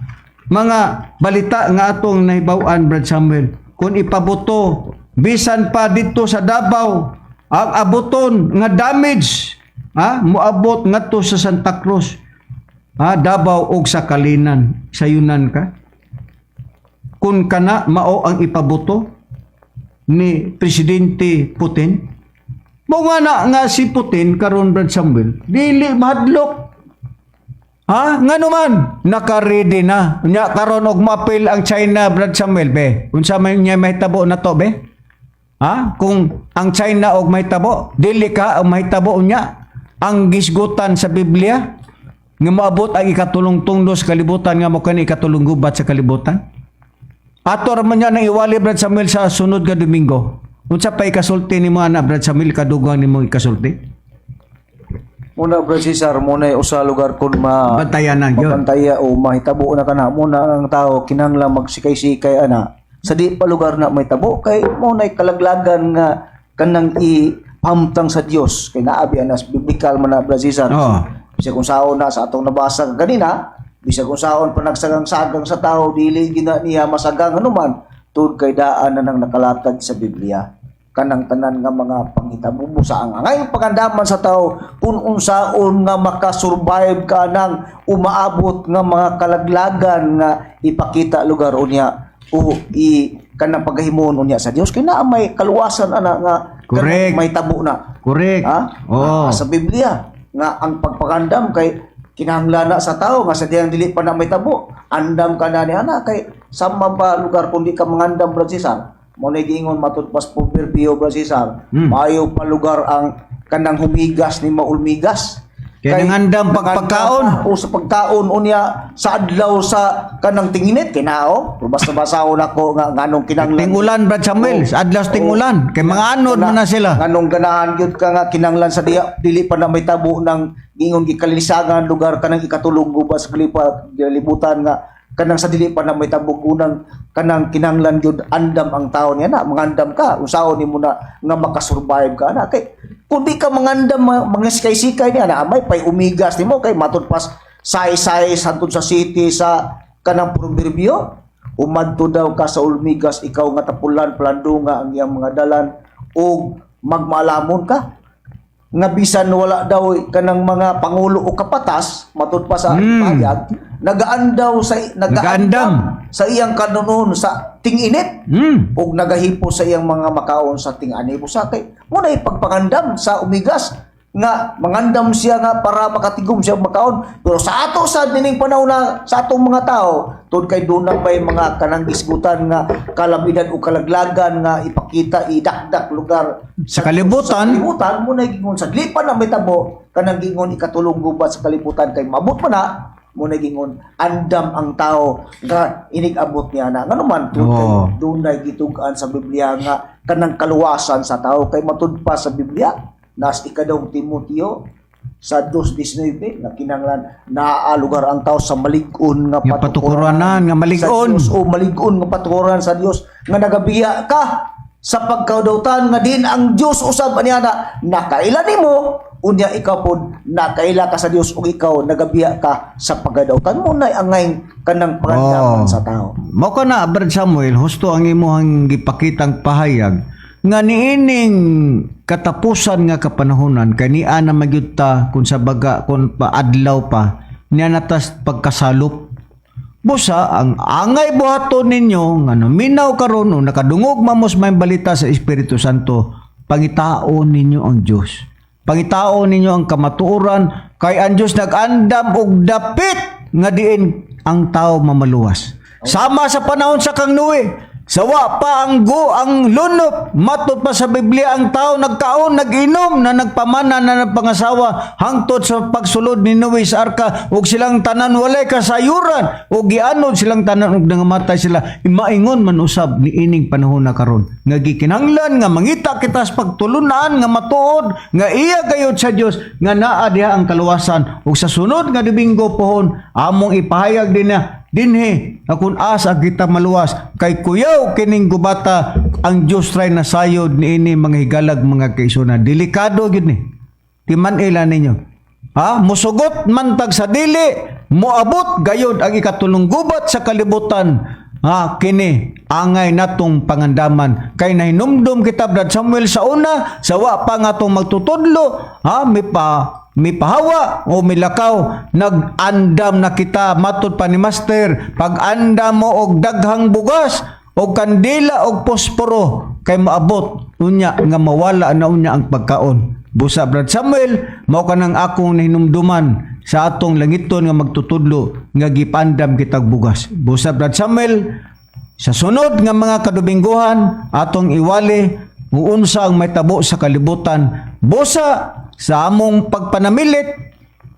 mga balita nga atong nahibaw-an, Brad Samuel. Kung ipaboto, bisan pa dito sa Davao, ang abuton nga damage, muabot nga to sa Santa Cruz, Davao og sa Kalinan, sayunan ka. Kung kana mao ang ipaboto ni Presidente Putin, mo nga si Putin karon, Brad Samuel, dili mahadlok. Nga naman, naka-ready na. Nya karon og mapil ang China, Brad Samuel, be. Unsa man niya mahitabo na to, be? Kung ang China og mahitabo, dili ka ang mahitabo niya ang gisgutan sa Biblia nga maabot ang ikatulong-tungdo sa kalibutan nga mo kani ikatulong gubat sa kalibutan. Ato ra man niya nang iwali, Brad Samuel, sa sunod nga Domingo. Unsa pa ikasulti nimo ana, Brad Samuel, kadugang nimo ikasulti? Muna, Brad Cesar, muna usa lugar kung bantayanan yun. mapantaya o mahitabo na kana. Muna ang tao, kinanglang magsikay-sikay, ana. Sa di pa lugar na may tabo, kay muna kalaglagan nga kanang ipamtang sa Dios. Kay naabi, anas, biblical man na, Brad Cesar. Bisa kung saon na sa atong nabasa kanina, bisa kung saon pa nagsagang-sagang sa tao, dili gina niya masagang anuman, tud kay daan na nang nakalatag sa Biblia. Kanang tanan nga mga panghitabo mo sa angay pagandaman sa tao kung unsaon nga makasurvive ka nang umaabot nga mga kalaglagan nga ipakita lugar unya o kanang paghimon unya sa Dios kay naa may kaluwasan ana nga correct, may tabo na correct, sa Biblia nga ang pagpagandam kay kinahanglan na sa tao nga sa diyang dili pa na may tabo andam ka na ni ana kay sama ba lugar kung di ka mangandam, Brad Cesar. Mo na giingon matudpas po perpio, Brad Cesar. Maayo pa lugar ang kanang humigas ni maulmigas. Kaya nangandam pagpagkaon. O sa pagkaon unya sa adlaw sa kanang tinginit kinao. Basta-basahon ako nga nganong kinanglan. Tingulan, Brad Samuel, sa adlaw sa tingulan. Kay mga anod mo na sila. Nganong ganahan gyud ka nga kinanglan sa dili pa na may tabo ng gingon gikalilisagan lugar kanang ikatulong gubas libutan nga kanang sa dili pa na may tabog unang kanang kinanglan gyud andam ang tawo niya na mangandam ka usaon nimo na nga makasurvive ka na kay kun di ka mangandam mga sikay-sikay niya na may pay umigas nimo kay matud pas say-say santud sa city sa kanang proverbio umadto daw ka sa ulmigas ikaw nga tapulan plandunga ang iyang mga dalan o magmaalamon ka nga bisan wala daw kanang mga pangulo o kapatas matud pa sa payag nagaandaw nagaandam sa iyang kanunon sa ting-init ug nagahipo sa iyang mga makaon sa ting-ani busa kay mo na ipagpangandam sa umigas nga mangandam siya nga para makatigom siya makaon. Pero sa ato sa dining panahon na sa atong mga tao, tod kay dunang may mga kanang gisgutan nga kalamidan o kalaglagan nga ipakita idakdak lugar Sa kalibutan. Sa kalibutan mo na gingon sa glipan na may tabo kanang gingon ikatulong gubat sa kalibutan kay mabot man na mo na gingon andam ang tao nga inig-abot niya na ngano man tod kay Oo. dunay gitugan sa Biblia nga kanang kaluwasan sa tao kay matud pa sa Biblia nas ikadong Timoteo sa 2:19 nga kinahanglan naa lugar ang tao sa malig-on nga Nga patukuranan, nga malig-on. sa Dios, o malig-on nga patukuran sa Dios nga nagabiya ka sa pagkaudawtan nga din ang Dios usab niya na nakaila nimo unya ikaw pod nakaila ka sa Dios ug ikaw nagabiya ka sa pagkadawtan mo na angay kanang pangandaman sa tao. Mao ka na, Brad Samuel, husto ang imuhang gipakitang pahayag nga niining katapusan nga kapanahonan kay niya na magyuta kung sa baga kung paadlaw pa niya natas pagkasalop. Busa ang angay buhaton ninyo nga minaw karon o nakadungog mamos may balita sa Espiritu Santo, pangitaon ninyo ang Dios. Pangitaon ninyo ang kamatuoran kay ang Dios nag-andam og dapit nga diin ang tao mamaluwas. Sama sa panahon sa kang Noe, sawa pa ang lunop, matud pa sa Biblia ang tao nagkaon, nag-inom, na nagpamana, na nagpangasawa, hangtod sa pagsulod ni Noe sa arka, ug silang tanan walay kasayuran, ug gianod silang tanan ug nangamatay sila. Maingon man usab ni ining panahon na karon, nga gikinahanglan nga mangita kita sa pagtulunan, nga matuod, nga iya gayud sa Dios, nga naa diha ang kaluwasan, ug sa sunod nga Domingo pohon, among ipahayag din na dinhi akon asa kita maluwas kay kuyaw kining gubata ang Dios try na sayod niini mga higalag mga kaisuna. Delikado gyud ni. Timan ila ninyo. Musugot man tag sa dili, moabot gayod ang ikatulong gubat sa kalibutan. Kini angay natong pangandaman kay nahinumdum kita Brad Samuel sa una, sawa pa nga tong magtutudlo, may pahawa o milakaw, nag-andam na kita matud pa ni Master, pag-andam mo og daghang bugas og kandila og posporo kay maabot unya nga mawala na unya ang pagkaon. Busa Brad Samuel, mao kanang akong nahinumduman sa atong langiton nga magtutudlo nga gipandam kitag bugas. Busa Brad Samuel, sa sunod nga mga kadubingguhan atong iwali unsa ang may tabo sa kalibutan. Busa sa among pagpanamilit,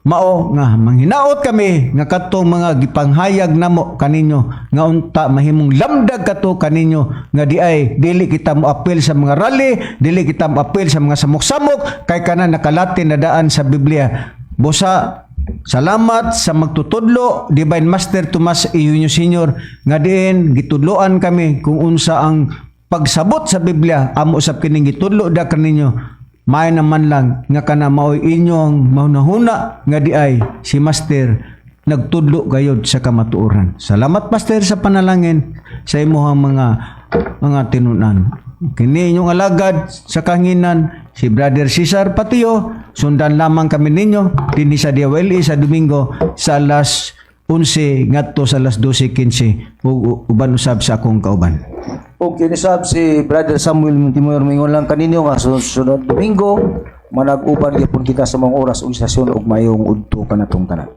mao nga manghinaot kami nga katong mga gipanghayag namo kaninyo nga unta mahimong lamdag kato kaninyo nga dili kita mo apil sa mga rally, dili kita mo apil sa mga samok-samok kay kana nakalatin na daan sa Biblia. Busa salamat sa magtutudlo Divine Master Tomas E. Junio Sr. nga diin gitudloan kami kung unsa ang pagsabot sa Biblia. Amo usab kining gitudlo da kaninyo. May naman lang nga kana maoy inyong mahunahuna nga diay si Master nagtudlo gayod sa kamatuoran. Salamat Master sa panalangin sa imong mga tinunan. Kini inyong alagad sa kanginan si Brother Cesar Patio. Sundan lamang kami ninyo dinhi sa DWLE sa Domingo sa alas 11 ngadto sa alas 12:15 ug uban usab sa akong kauban. O kinisab si Brother Samuel Montemor mingon lang kaninyo nga sunod Domingo manag-uban gyapon kita sa mga oras ug sesyon ug mayong udto kanatong tanan.